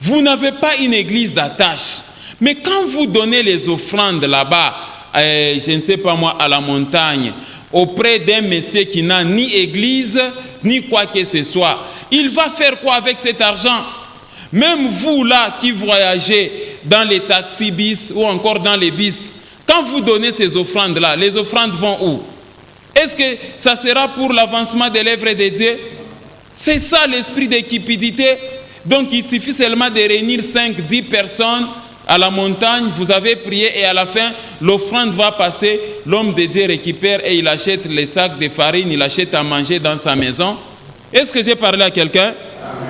Vous n'avez pas une église d'attache. Mais quand vous donnez les offrandes là-bas, je ne sais pas moi, à la montagne, auprès d'un monsieur qui n'a ni église, ni quoi que ce soit, il va faire quoi avec cet argent? Même vous là qui voyagez dans les taxis bis ou encore dans les bis, quand vous donnez ces offrandes-là, les offrandes vont où? Est-ce que ça sera pour l'avancement de l'œuvre de Dieu? C'est ça l'esprit de cupidité. Donc il suffit seulement de réunir 5-10 personnes à la montagne, vous avez prié et à la fin, l'offrande va passer, l'homme de Dieu récupère et il achète les sacs de farine, il achète à manger dans sa maison. Est-ce que j'ai parlé à quelqu'un?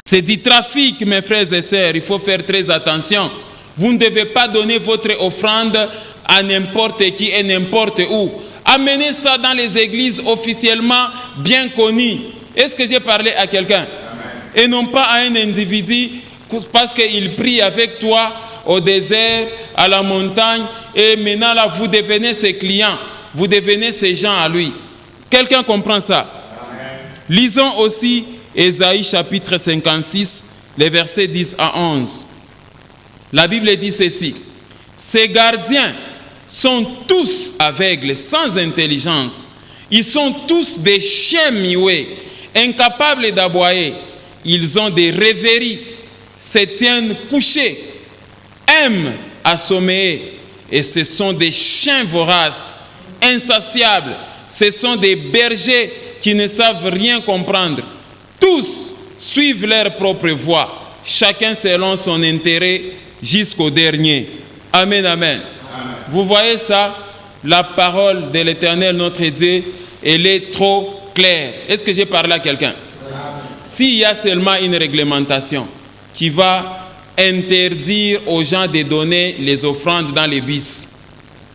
C'est du trafic, mes frères et sœurs, il faut faire très attention. Vous ne devez pas donner votre offrande à n'importe qui et n'importe où. Amenez ça dans les églises officiellement bien connues. Est-ce que j'ai parlé à quelqu'un? Et non pas à un individu parce qu'il prie avec toi au désert, à la montagne, et maintenant là, vous devenez ses clients, vous devenez ses gens à lui. Quelqu'un comprend ça? Amen. Lisons aussi Ésaïe chapitre 56, les versets 10 à 11. La Bible dit ceci: ces gardiens sont tous aveugles, sans intelligence. Ils sont tous des chiens muets, incapables d'aboyer. Ils ont des rêveries, se tiennent couchés, aiment à sommeiller, et ce sont des chiens voraces, insatiables. Ce sont des bergers qui ne savent rien comprendre. Tous suivent leur propre voie. chacun selon son intérêt jusqu'au dernier. Amen, amen. Vous voyez ça? La parole de l'Éternel, notre Dieu, elle est trop claire. Est-ce que j'ai parlé à quelqu'un? S'il y a seulement une réglementation qui va interdire aux gens de donner les offrandes dans les bus,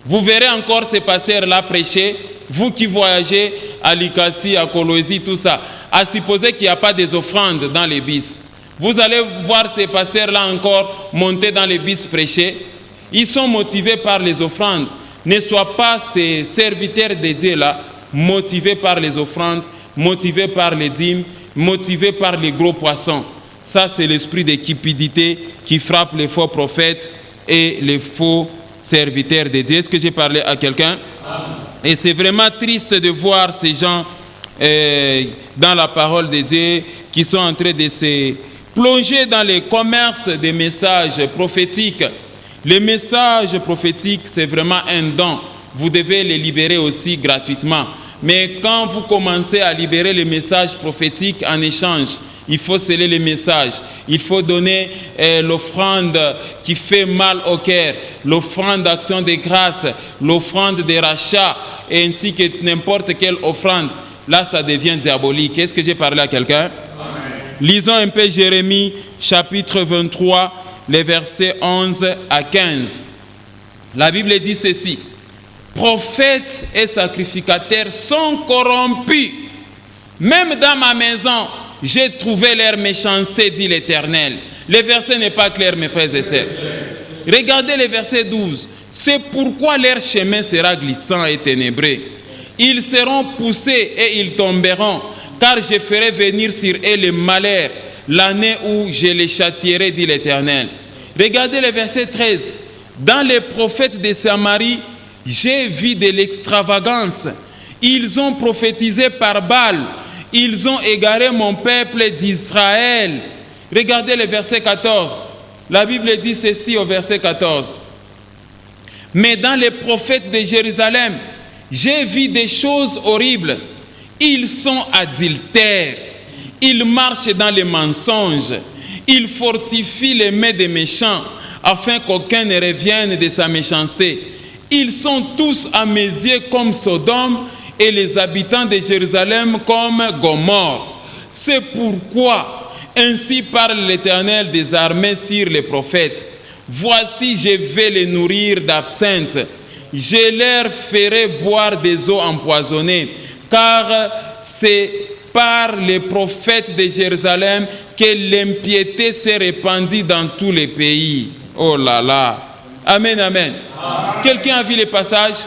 vous verrez encore ces pasteurs-là prêcher, vous qui voyagez à Likasi, à Kolwezi, tout ça, à supposer qu'il n'y a pas des offrandes dans les bus. Vous allez voir ces pasteurs-là encore monter dans les bus prêcher. Ils sont motivés par les offrandes. Ne soient pas ces serviteurs de Dieu-là motivés par les offrandes, motivés par les dîmes, motivés par les gros poissons. Ça, c'est l'esprit de cupidité qui frappe les faux prophètes et les faux serviteurs de Dieu. Est-ce que j'ai parlé à quelqu'un? Et c'est vraiment triste de voir ces gens dans la parole de Dieu qui sont en train de se plonger dans le commerce des messages prophétiques. Les messages prophétiques, c'est vraiment un don. Vous devez les libérer aussi gratuitement. Mais quand vous commencez à libérer les messages prophétiques en échange, il faut sceller les messages. Il faut donner l'offrande qui fait mal au cœur, l'offrande d'action de grâce, l'offrande de rachat, et ainsi que n'importe quelle offrande. Là, ça devient diabolique. Est-ce que j'ai parlé à quelqu'un? Lisons un peu Jérémie, chapitre 23, les versets 11 à 15. La Bible dit ceci. Prophètes et sacrificateurs sont corrompus. Même dans ma maison, j'ai trouvé leur méchanceté, dit l'Éternel. Le verset n'est pas clair, mes frères et sœurs. Regardez le verset 12. C'est pourquoi leur chemin sera glissant et ténébreux. Ils seront poussés et ils tomberont, car je ferai venir sur eux le malheur, l'année où je les châtierai, dit l'Éternel. Regardez le verset 13. Dans les prophètes de Samarie, j'ai vu de l'extravagance. Ils ont prophétisé par Baal. Ils ont égaré mon peuple d'Israël. Regardez le verset 14. La Bible dit ceci au verset 14. Mais dans les prophètes de Jérusalem, j'ai vu des choses horribles. Ils sont adultères. Ils marchent dans les mensonges. Ils fortifient les mains des méchants, afin qu'aucun ne revienne de sa méchanceté. Ils sont tous à mes yeux comme Sodome, et les habitants de Jérusalem comme Gomorrhe. C'est pourquoi, ainsi parle l'Éternel des armées sur les prophètes. Voici, je vais les nourrir d'absinthe. Je leur ferai boire des eaux empoisonnées, car c'est par les prophètes de Jérusalem que l'impiété s'est répandue dans tous les pays. Oh là là. Amen, amen. Quelqu'un a vu les passages?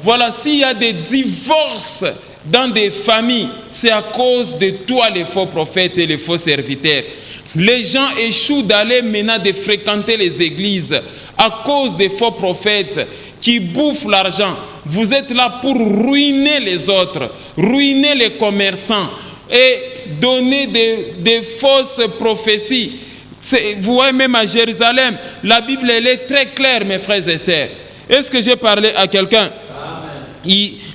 Voilà, s'il y a des divorces dans des familles, c'est à cause de toi, les faux prophètes et les faux serviteurs. Les gens échouent d'aller maintenant de fréquenter les églises à cause des faux prophètes qui bouffent l'argent. Vous êtes là pour ruiner les autres, ruiner les commerçants et donner des fausses prophéties. Vous voyez, même à Jérusalem, la Bible elle est très claire, mes frères et sœurs. Est-ce que j'ai parlé à quelqu'un?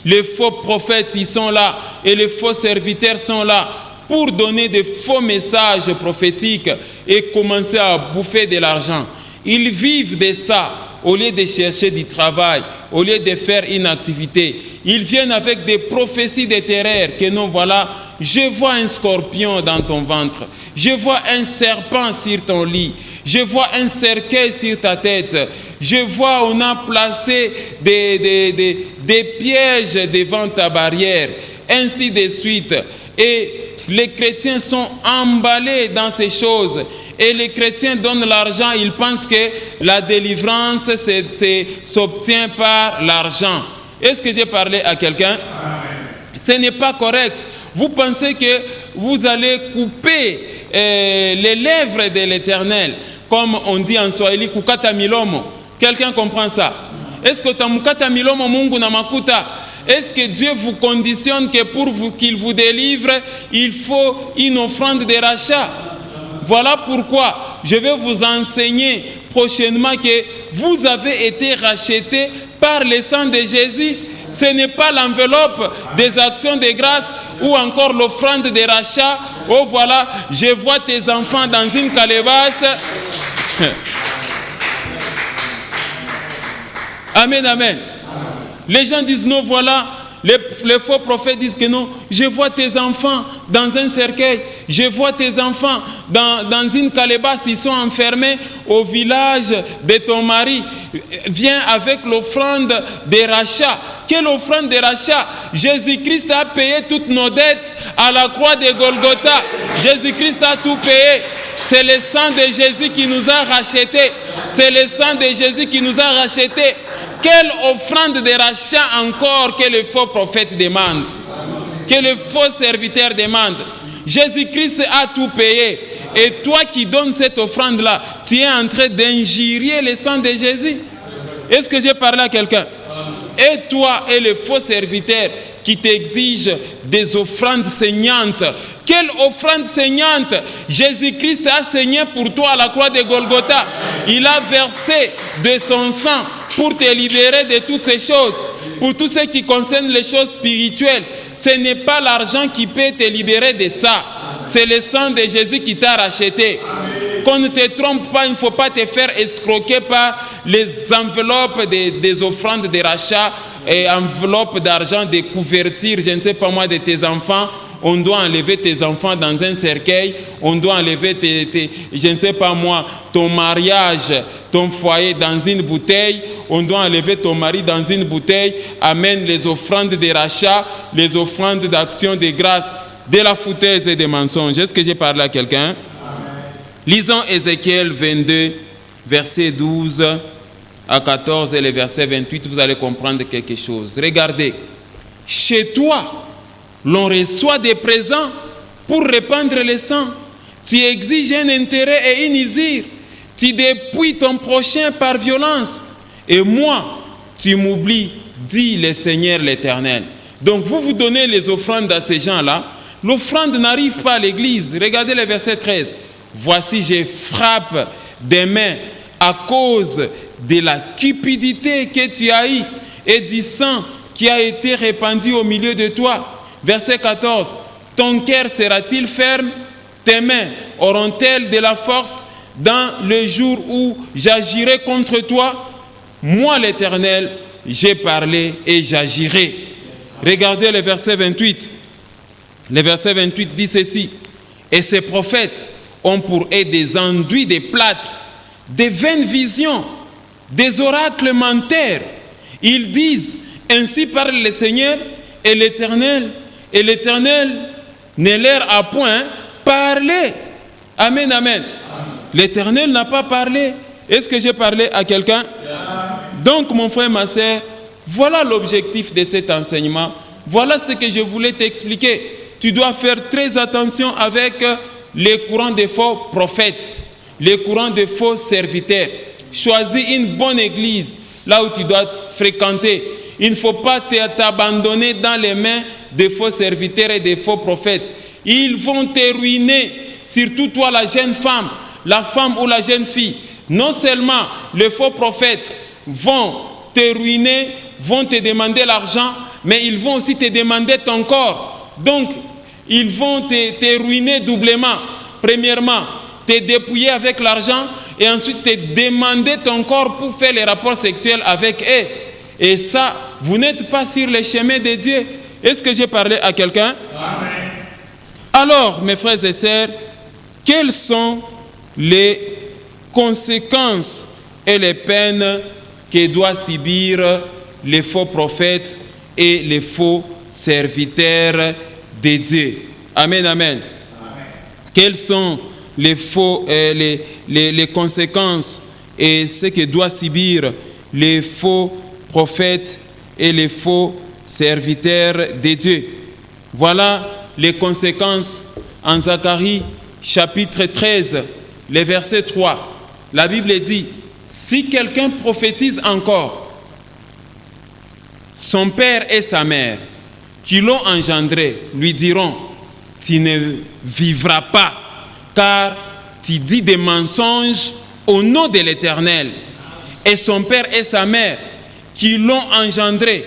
Les faux prophètes, ils sont là, et les faux serviteurs sont là pour donner des faux messages prophétiques et commencer à bouffer de l'argent. Ils vivent de ça. Au lieu de chercher du travail, au lieu de faire une activité, ils viennent avec des prophéties de terreur que non, voilà, je vois un scorpion dans ton ventre, je vois un serpent sur ton lit, je vois un cercueil sur ta tête, je vois on a placé des pièges devant ta barrière, ainsi de suite. Et les chrétiens sont emballés dans ces choses. Et les chrétiens donnent l'argent, ils pensent que la délivrance s'obtient par l'argent. Est-ce que j'ai parlé à quelqu'un? Ce n'est pas correct. Vous pensez que vous allez couper les lèvres de l'Éternel, comme on dit en Swahili, kukata milomo. Quelqu'un comprend ça? Est-ce que tamukata milomo mungu na makuta? Est-ce que Dieu vous conditionne que pour qu'il vous délivre, il faut une offrande de rachat? Voilà pourquoi je vais vous enseigner prochainement que vous avez été rachetés par le sang de Jésus. Ce n'est pas l'enveloppe des actions de grâce ou encore l'offrande de rachat. Oh voilà, je vois tes enfants dans une calebasse. Amen, amen. Les gens disent non, voilà. Les faux prophètes disent que non, je vois tes enfants dans un cercueil, je vois tes enfants dans une calebasse, ils sont enfermés au village de ton mari. Viens avec l'offrande des rachats. Quelle offrande des rachats? Jésus-Christ a payé toutes nos dettes à la croix de Golgotha. Jésus-Christ a tout payé. C'est le sang de Jésus qui nous a rachetés. C'est le sang de Jésus qui nous a rachetés. Quelle offrande de rachat encore que le faux prophète demande, que le faux serviteur demande? Jésus-Christ a tout payé. Et toi qui donnes cette offrande-là, tu es en train d'injurier le sang de Jésus. Est-ce que j'ai parlé à quelqu'un? Et toi et le faux serviteur qui t'exige des offrandes saignantes. Quelle offrande saignante? Jésus-Christ a saigné pour toi à la croix de Golgotha. Il a versé de son sang pour te libérer de toutes ces choses. Pour tout ce qui concerne les choses spirituelles, ce n'est pas l'argent qui peut te libérer de ça. C'est le sang de Jésus qui t'a racheté. Qu'on ne te trompe pas, il ne faut pas te faire escroquer par les enveloppes des offrandes de rachat et enveloppes d'argent, des couvertures, je ne sais pas moi, de tes enfants. On doit enlever tes enfants dans un cercueil, on doit enlever je ne sais pas moi, ton mariage, ton foyer dans une bouteille, on doit enlever ton mari dans une bouteille. Amène les offrandes de rachat, les offrandes d'action de grâce, de la foutaise et des mensonges. Est-ce que j'ai parlé à quelqu'un? Lisons Ézéchiel 22, verset 12 à 14 et le verset 28, vous allez comprendre quelque chose. Regardez, chez toi, l'on reçoit des présents pour répandre le sang. Tu exiges un intérêt et une usure. Tu dépouilles ton prochain par violence. Et moi, tu m'oublies, dit le Seigneur l'Éternel. Donc vous donnez les offrandes à ces gens-là. L'offrande n'arrive pas à l'église. Regardez le verset 13. Voici, je frappe des mains à cause de la cupidité que tu as eue et du sang qui a été répandu au milieu de toi. Verset 14. Ton cœur sera-t-il ferme? Tes mains auront-elles de la force dans le jour où j'agirai contre toi? Moi, l'Éternel, j'ai parlé et j'agirai. Regardez le verset 28. Le verset 28 dit ceci. Et ces prophètes ont pour eux des enduits de plâtre, des vaines visions, des oracles menteurs. Ils disent, ainsi parle le Seigneur et l'Éternel ne leur a point parlé. Amen, amen. L'Éternel n'a pas parlé. Est-ce que j'ai parlé à quelqu'un? Donc, mon frère, ma soeur, voilà l'objectif de cet enseignement. Voilà ce que je voulais t'expliquer. Tu dois faire très attention avec les courants de faux prophètes, les courants de faux serviteurs. Choisis une bonne église, là où tu dois fréquenter. Il ne faut pas t'abandonner dans les mains des faux serviteurs et des faux prophètes. Ils vont te ruiner, surtout toi la jeune femme, la femme ou la jeune fille. Non seulement les faux prophètes vont te ruiner, vont te demander l'argent, mais ils vont aussi te demander ton corps. Donc, ils vont te ruiner doublement. Premièrement, te dépouiller avec l'argent et ensuite te demander ton corps pour faire les rapports sexuels avec eux. Et ça, vous n'êtes pas sur le chemin de Dieu. Est-ce que j'ai parlé à quelqu'un? Amen. Alors, mes frères et sœurs, quelles sont les conséquences et les peines que doivent subir les faux prophètes et les faux serviteurs de Dieu? Amen, amen. Amen. Quelles sont les conséquences et ce que doivent subir les faux prophètes et les faux serviteurs de Dieu? Voilà les conséquences en Zacharie chapitre 13, le verset 3. La Bible dit, si quelqu'un prophétise encore, son père et sa mère qui l'ont engendré lui diront, tu ne vivras pas, car tu dis des mensonges au nom de l'Éternel. Et son père et sa mère qui l'ont engendré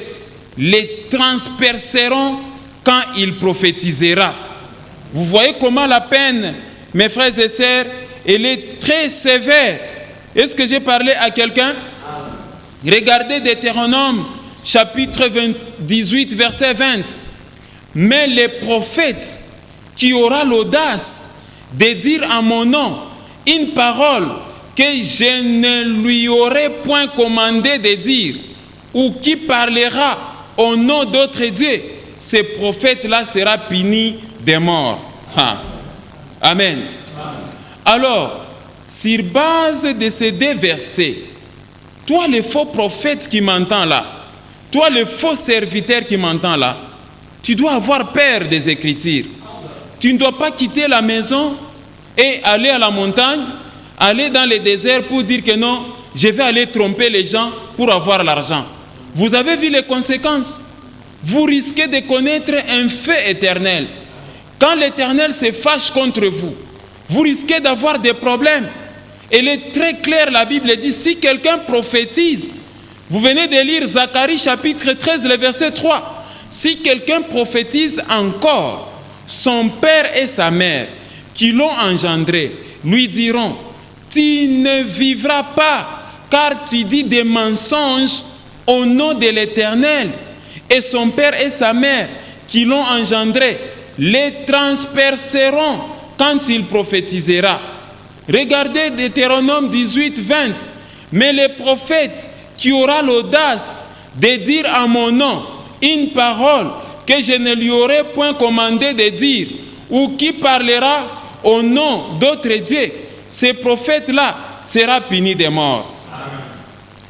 les transperceront quand il prophétisera. Vous voyez comment la peine, mes frères et sœurs, elle est très sévère. Est-ce que j'ai parlé à quelqu'un? Regardez Deutéronome, chapitre 18, verset 20. Mais les prophètes qui aura l'audace de dire à mon nom une parole que je ne lui aurais point commandé de dire, ou qui parlera au nom d'autres dieux, ce prophète-là sera puni de mort. Amen. Alors, sur base de ces deux versets, toi le faux prophète qui m'entend là, toi le faux serviteur qui m'entend là, tu dois avoir peur des Écritures. Tu ne dois pas quitter la maison et aller à la montagne, aller dans le désert pour dire que non, je vais aller tromper les gens pour avoir l'argent. Vous avez vu les conséquences? Vous risquez de connaître un fait éternel. Quand l'Éternel se fâche contre vous, vous risquez d'avoir des problèmes. Elle est très claire, la Bible dit, si quelqu'un prophétise, vous venez de lire Zacharie chapitre 13, le verset 3. Si quelqu'un prophétise encore, son père et sa mère qui l'ont engendré lui diront, tu ne vivras pas, car tu dis des mensonges au nom de l'Éternel. Et son père et sa mère qui l'ont engendré les transperceront quand il prophétisera. Regardez Deutéronome 18, 20. Mais le prophète qui aura l'audace de dire à mon nom une parole que je ne lui aurais point commandé de dire, ou qui parlera au nom d'autres dieux, ce prophète-là sera puni de mort.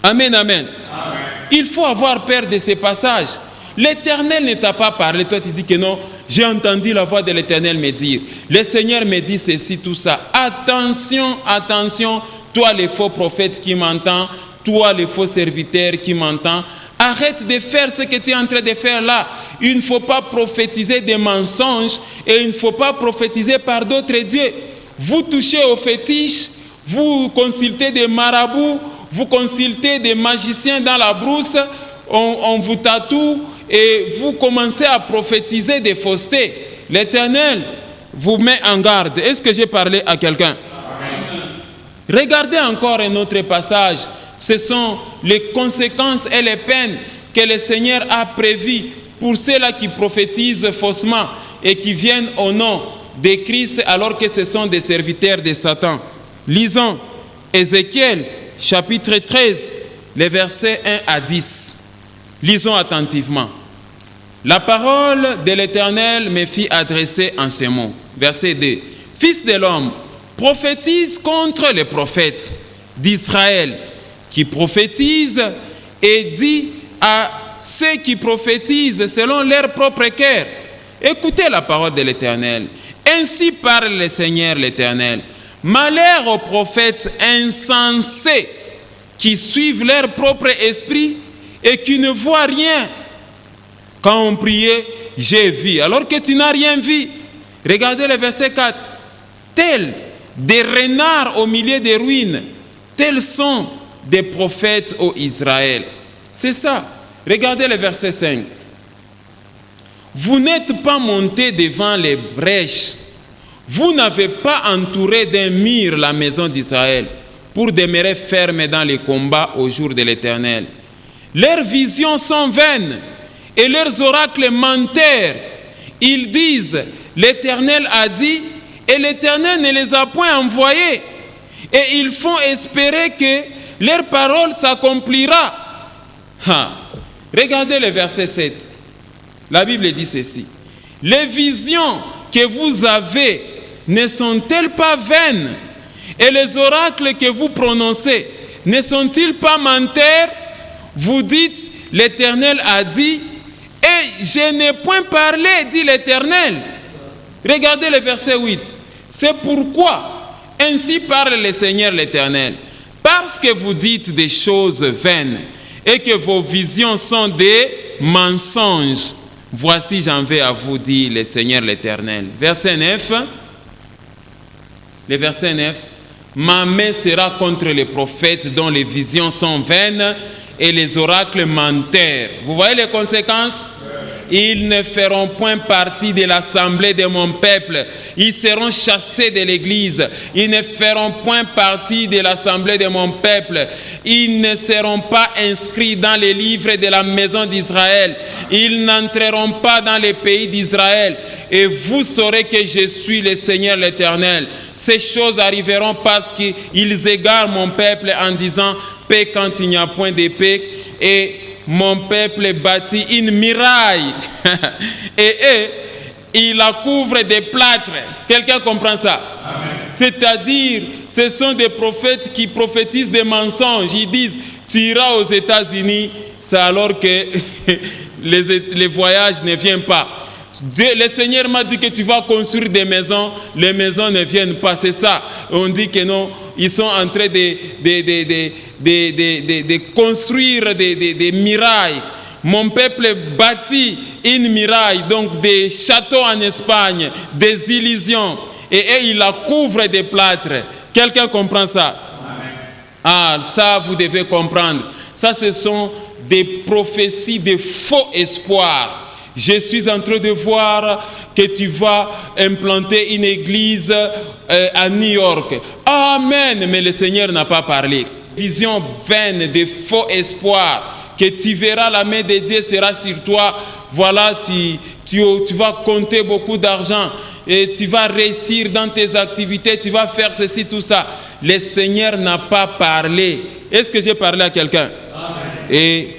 Amen, amen. Amen. Il faut avoir peur de ces passages. L'Éternel ne t'a pas parlé. Toi, tu dis que non, j'ai entendu la voix de l'Éternel me dire. Le Seigneur me dit ceci, tout ça. Attention, attention, toi les faux prophètes qui m'entends, toi les faux serviteurs qui m'entends, arrête de faire ce que tu es en train de faire là. Il ne faut pas prophétiser des mensonges et il ne faut pas prophétiser par d'autres dieux. Vous touchez aux fétiches, vous consultez des marabouts, vous consultez des magiciens dans la brousse, on vous tatoue et vous commencez à prophétiser des faussetés. L'Éternel vous met en garde. Est-ce que j'ai parlé à quelqu'un? Regardez encore un autre passage. Ce sont les conséquences et les peines que le Seigneur a prévues pour ceux-là qui prophétisent faussement et qui viennent au nom de Christ alors que ce sont des serviteurs de Satan. Lisons Ézéchiel chapitre 13, les versets 1 à 10. Lisons attentivement. La parole de l'Éternel me fit adresser en ces mots. Verset 2. Fils de l'homme, prophétise contre les prophètes d'Israël qui prophétisent et dit à ceux qui prophétisent selon leur propre cœur. Écoutez la parole de l'Éternel. Ainsi parle le Seigneur l'Éternel. Malheur aux prophètes insensés qui suivent leur propre esprit et qui ne voient rien. Quand on priait, j'ai vu, alors que tu n'as rien vu. Regardez le verset 4. Tels des renards au milieu des ruines, tels sont des prophètes ô Israël. C'est ça. Regardez le verset 5. Vous n'êtes pas montés devant les brèches. Vous n'avez pas entouré d'un mur la maison d'Israël pour demeurer ferme dans les combats au jour de l'Éternel. Leurs visions sont vaines et leurs oracles menteurs. Ils disent, l'Éternel a dit, et l'Éternel ne les a point envoyés. Et ils font espérer que leur parole s'accomplira. Regardez le verset 7. La Bible dit ceci. Les visions que vous avez ne sont-elles pas vaines? Et les oracles que vous prononcez ne sont-ils pas menteurs? Vous dites, l'Éternel a dit, et je n'ai point parlé, dit l'Éternel. Regardez le verset 8. C'est pourquoi, ainsi parle le Seigneur l'Éternel, parce que vous dites des choses vaines et que vos visions sont des mensonges. Voici, j'en vais à vous dire, le Seigneur l'Éternel. Verset 9. Le verset 9. Ma main sera contre les prophètes dont les visions sont vaines et les oracles menteurs. Vous voyez les conséquences? Ils ne feront point partie de l'assemblée de mon peuple. Ils seront chassés de l'église. Ils ne feront point partie de l'assemblée de mon peuple. Ils ne seront pas inscrits dans les livres de la maison d'Israël. Ils n'entreront pas dans les pays d'Israël. Et vous saurez que je suis le Seigneur l'Éternel. Ces choses arriveront parce qu'ils égarent mon peuple en disant paix quand il n'y a point de paix. Et mon peuple bâtit une muraille. Et eux, ils la couvrent de plâtre. Quelqu'un comprend ça? C'est-à-dire, ce sont des prophètes qui prophétisent des mensonges. Ils disent, tu iras aux États-Unis, c'est alors que les voyages ne viennent pas. Le Seigneur m'a dit que tu vas construire des maisons, les maisons ne viennent pas, c'est ça. On dit que non, ils sont en train de construire des murailles. Mon peuple bâtit une muraille, donc des châteaux en Espagne, des illusions, et ils la couvrent de plâtre. Quelqu'un comprend ça? Amen. Ah, ça vous devez comprendre. Ça, ce sont des prophéties de faux espoirs. Je suis en train de voir que tu vas implanter une église à New York. Amen, mais le Seigneur n'a pas parlé. Vision vaine de faux espoirs, que tu verras la main de Dieu sera sur toi. Voilà, tu vas compter beaucoup d'argent et tu vas réussir dans tes activités, tu vas faire ceci, tout ça. Le Seigneur n'a pas parlé. Est-ce que j'ai parlé à quelqu'un? Et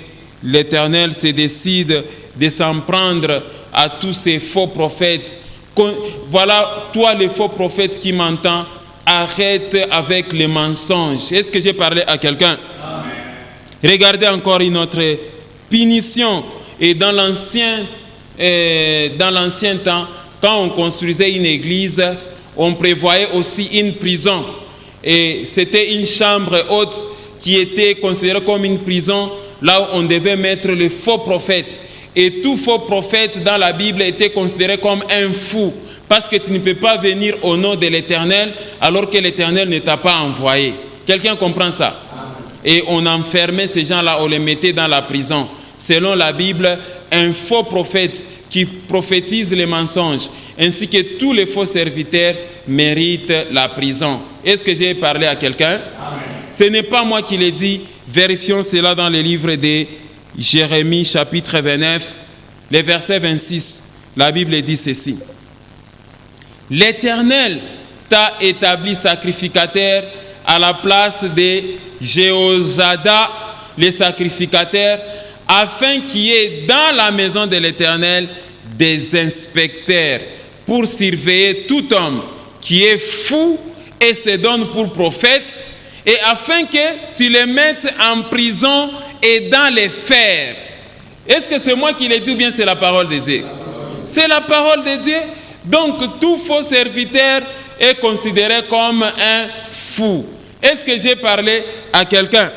l'Éternel se décide de s'en prendre à tous ces faux prophètes. Voilà, toi les faux prophètes qui m'entends, arrête avec les mensonges. Est-ce que j'ai parlé à quelqu'un? Regardez encore une autre punition. Et dans l'ancien temps, quand on construisait une église, on prévoyait aussi une prison. Et c'était une chambre haute qui était considérée comme une prison, là où on devait mettre le faux prophète. Et tout faux prophète dans la Bible était considéré comme un fou. Parce que tu ne peux pas venir au nom de l'Éternel alors que l'Éternel ne t'a pas envoyé. Quelqu'un comprend ça? Et on enfermait ces gens-là, on les mettait dans la prison. Selon la Bible, un faux prophète qui prophétise les mensonges, ainsi que tous les faux serviteurs méritent la prison. Est-ce que j'ai parlé à quelqu'un? Ce n'est pas moi qui l'ai dit. Vérifions cela dans le livre de Jérémie, chapitre 29, le verset 26. La Bible dit ceci. L'Éternel t'a établi sacrificateur à la place de Jéhozada, le sacrificateur, afin qu'il y ait dans la maison de l'Éternel des inspecteurs pour surveiller tout homme qui est fou et se donne pour prophète, et afin que tu les mettes en prison et dans les fers. Est-ce que c'est moi qui l'ai dit ou bien c'est la parole de Dieu? C'est la parole de Dieu. Donc tout faux serviteur est considéré comme un fou. Est-ce que j'ai parlé à quelqu'un?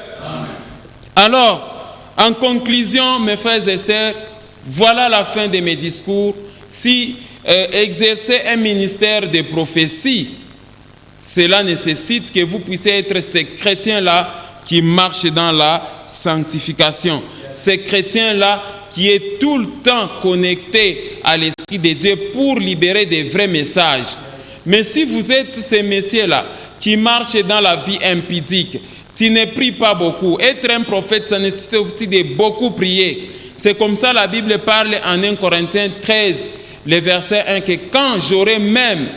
Alors, en conclusion, mes frères et sœurs, voilà la fin de mes discours. Si exercer un ministère de prophétie, cela nécessite que vous puissiez être ces chrétiens-là qui marchent dans la sanctification. Ces chrétiens-là qui est tout le temps connectés à l'Esprit de Dieu pour libérer des vrais messages. Mais si vous êtes ces messieurs-là qui marchent dans la vie impudique, tu ne pries pas beaucoup. Être un prophète, ça nécessite aussi de beaucoup prier. C'est comme ça la Bible parle en 1 Corinthiens 13, le verset 1, que quand j'aurai même,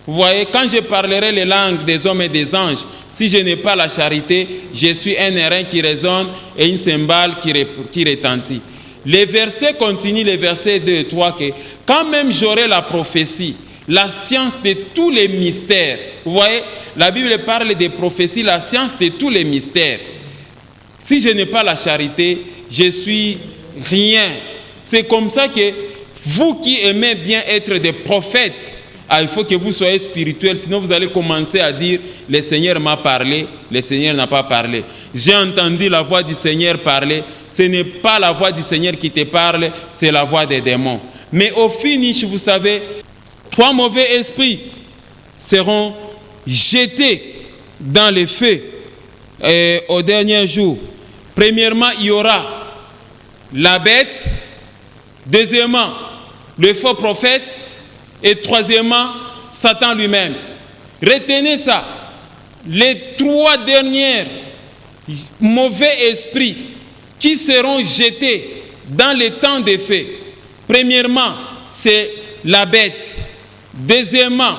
vous voyez, quand je parlerai les langues des hommes et des anges, si je n'ai pas la charité, je suis un airain qui résonne et une cymbale qui retentit. Les versets continuent, les versets 2 et 3, que quand même j'aurai la prophétie, la science de tous les mystères. Vous voyez, la Bible parle des prophéties, la science de tous les mystères. Si je n'ai pas la charité, je suis rien. C'est comme ça que vous qui aimez bien être des prophètes, il faut que vous soyez spirituels, sinon vous allez commencer à dire « Le Seigneur m'a parlé, le Seigneur n'a pas parlé. J'ai entendu la voix du Seigneur parler. » Ce n'est pas la voix du Seigneur qui te parle, c'est la voix des démons. Mais au finish, vous savez, 3 mauvais esprits seront jetés dans les feux au dernier jour. Premièrement, il y aura la bête, Deuxièmement, le faux prophète. Et troisièmement, Satan lui-même. Retenez ça. Les trois derniers mauvais esprits qui seront jetés dans les temps des faits. Premièrement, c'est la bête. Deuxièmement,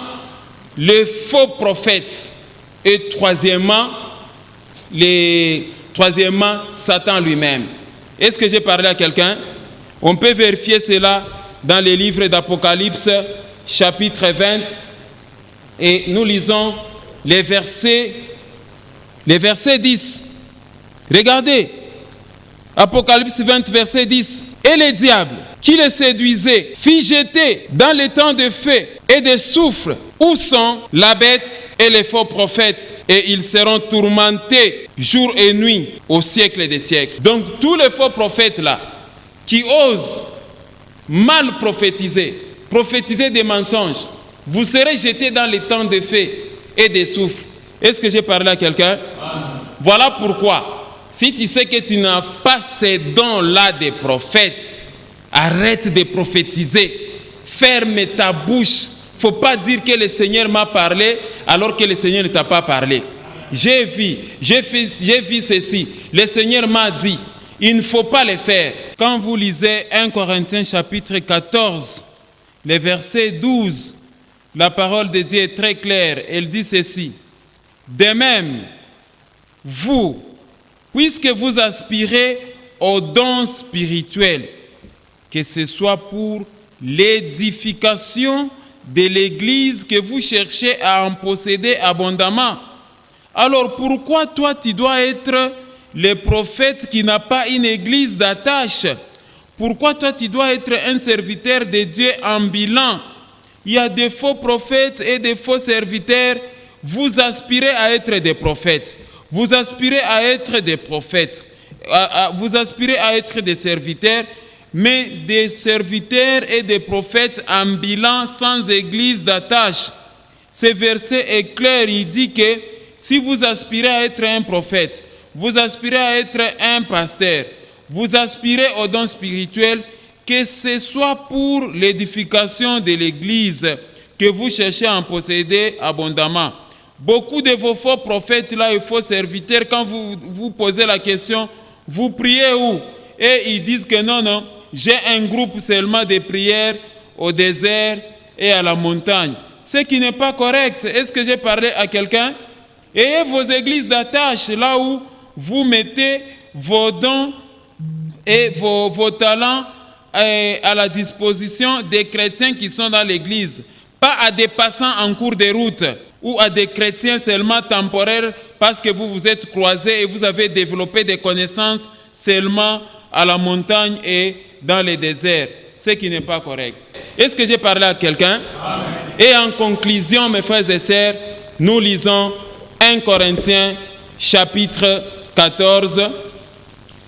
le faux prophète. Et troisièmement, Satan lui-même. Est-ce que j'ai parlé à quelqu'un? On peut vérifier cela dans les livres d'Apocalypse, chapitre 20. Et nous lisons les versets 10. Regardez, Apocalypse 20, verset 10. Et le diable, qui les séduisait, fit jeter dans les temps de feu et de soufre, où sont la bête et les faux prophètes, et ils seront tourmentés jour et nuit au siècle des siècles. Donc tous les faux prophètes là, qui osent mal prophétiser des mensonges, vous serez jetés dans les temps de feu et de soufre. Est-ce que j'ai parlé à quelqu'un? Voilà pourquoi, si tu sais que tu n'as pas ces dons-là des prophètes, arrête de prophétiser. Ferme ta bouche. Il ne faut pas dire que le Seigneur m'a parlé alors que le Seigneur ne t'a pas parlé. J'ai vu ceci. Le Seigneur m'a dit. Il ne faut pas le faire. Quand vous lisez 1 Corinthiens chapitre 14, le verset 12, la parole de Dieu est très claire. Elle dit ceci. De même, vous, puisque vous aspirez aux dons spirituels, que ce soit pour l'édification de l'Église que vous cherchez à en posséder abondamment. Alors pourquoi toi tu dois être le prophète qui n'a pas une église d'attache? Pourquoi toi tu dois être un serviteur de Dieu ambulant? Il y a des faux prophètes et des faux serviteurs. Vous aspirez à être des prophètes. Vous aspirez à être des prophètes. Vous aspirez à être des serviteurs. Mais des serviteurs et des prophètes ambulants sans église d'attache. Ce verset est clair, il dit que si vous aspirez à être un prophète, vous aspirez à être un pasteur, vous aspirez aux dons spirituels, que ce soit pour l'édification de l'église que vous cherchez à en posséder abondamment. Beaucoup de vos faux prophètes là et faux serviteurs, quand vous posez la question, vous priez où? Et ils disent que non, j'ai un groupe seulement de prières au désert et à la montagne. Ce qui n'est pas correct. Est-ce que j'ai parlé à quelqu'un? Ayez vos églises d'attache là où vous mettez vos dons et vos talents à la disposition des chrétiens qui sont dans l'église. Pas à des passants en cours de route ou à des chrétiens seulement temporaires parce que vous vous êtes croisés et vous avez développé des connaissances seulement à la montagne et dans les déserts, ce qui n'est pas correct. Est-ce que j'ai parlé à quelqu'un? Et en conclusion, mes frères et sœurs, nous lisons 1 Corinthiens chapitre 14.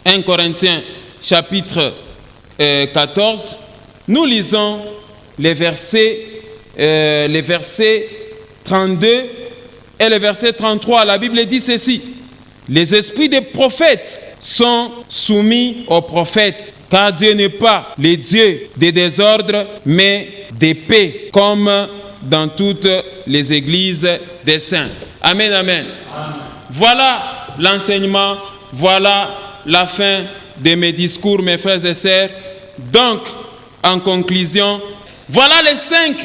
1 Corinthiens chapitre 14. Nous lisons les versets 32 et le verset 33. La Bible dit ceci. Les esprits des prophètes sont soumis aux prophètes, car Dieu n'est pas le Dieu des désordres, mais des paix, comme dans toutes les églises des saints. Amen, amen. Voilà l'enseignement, voilà la fin de mes discours, mes frères et sœurs. Donc, en conclusion, voilà les 5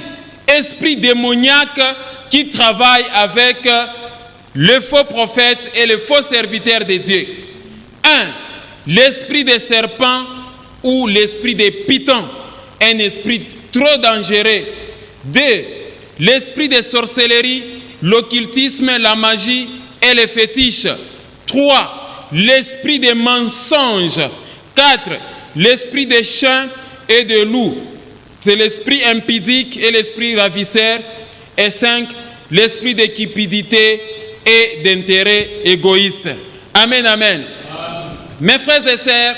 esprits démoniaques qui travaillent avec le faux prophète et le faux serviteur de Dieu. 1. L'esprit des serpents ou l'esprit des pythons, un esprit trop dangereux. 2. L'esprit de sorcellerie, l'occultisme, la magie et les fétiches. 3. L'esprit des mensonges. 4. L'esprit des chiens et des loups. C'est l'esprit impudique et l'esprit ravisseur. Et 5. L'esprit de cupidité et d'intérêt égoïste. Amen, amen. Mes frères et sœurs,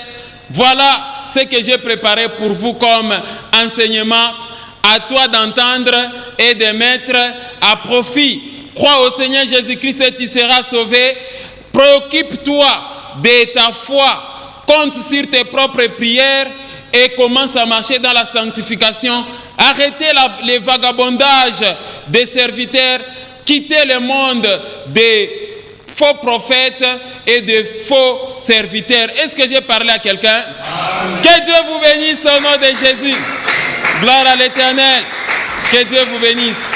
voilà ce que j'ai préparé pour vous comme enseignement. À toi d'entendre et de mettre à profit. Crois au Seigneur Jésus-Christ et tu seras sauvé. Préoccupe-toi de ta foi. Compte sur tes propres prières et commence à marcher dans la sanctification. Arrêtez les vagabondages des serviteurs. Quittez le monde des faux prophètes et des faux serviteurs. Est-ce que j'ai parlé à quelqu'un? Que Dieu vous bénisse au nom de Jésus. Gloire à l'Éternel. Que Dieu vous bénisse.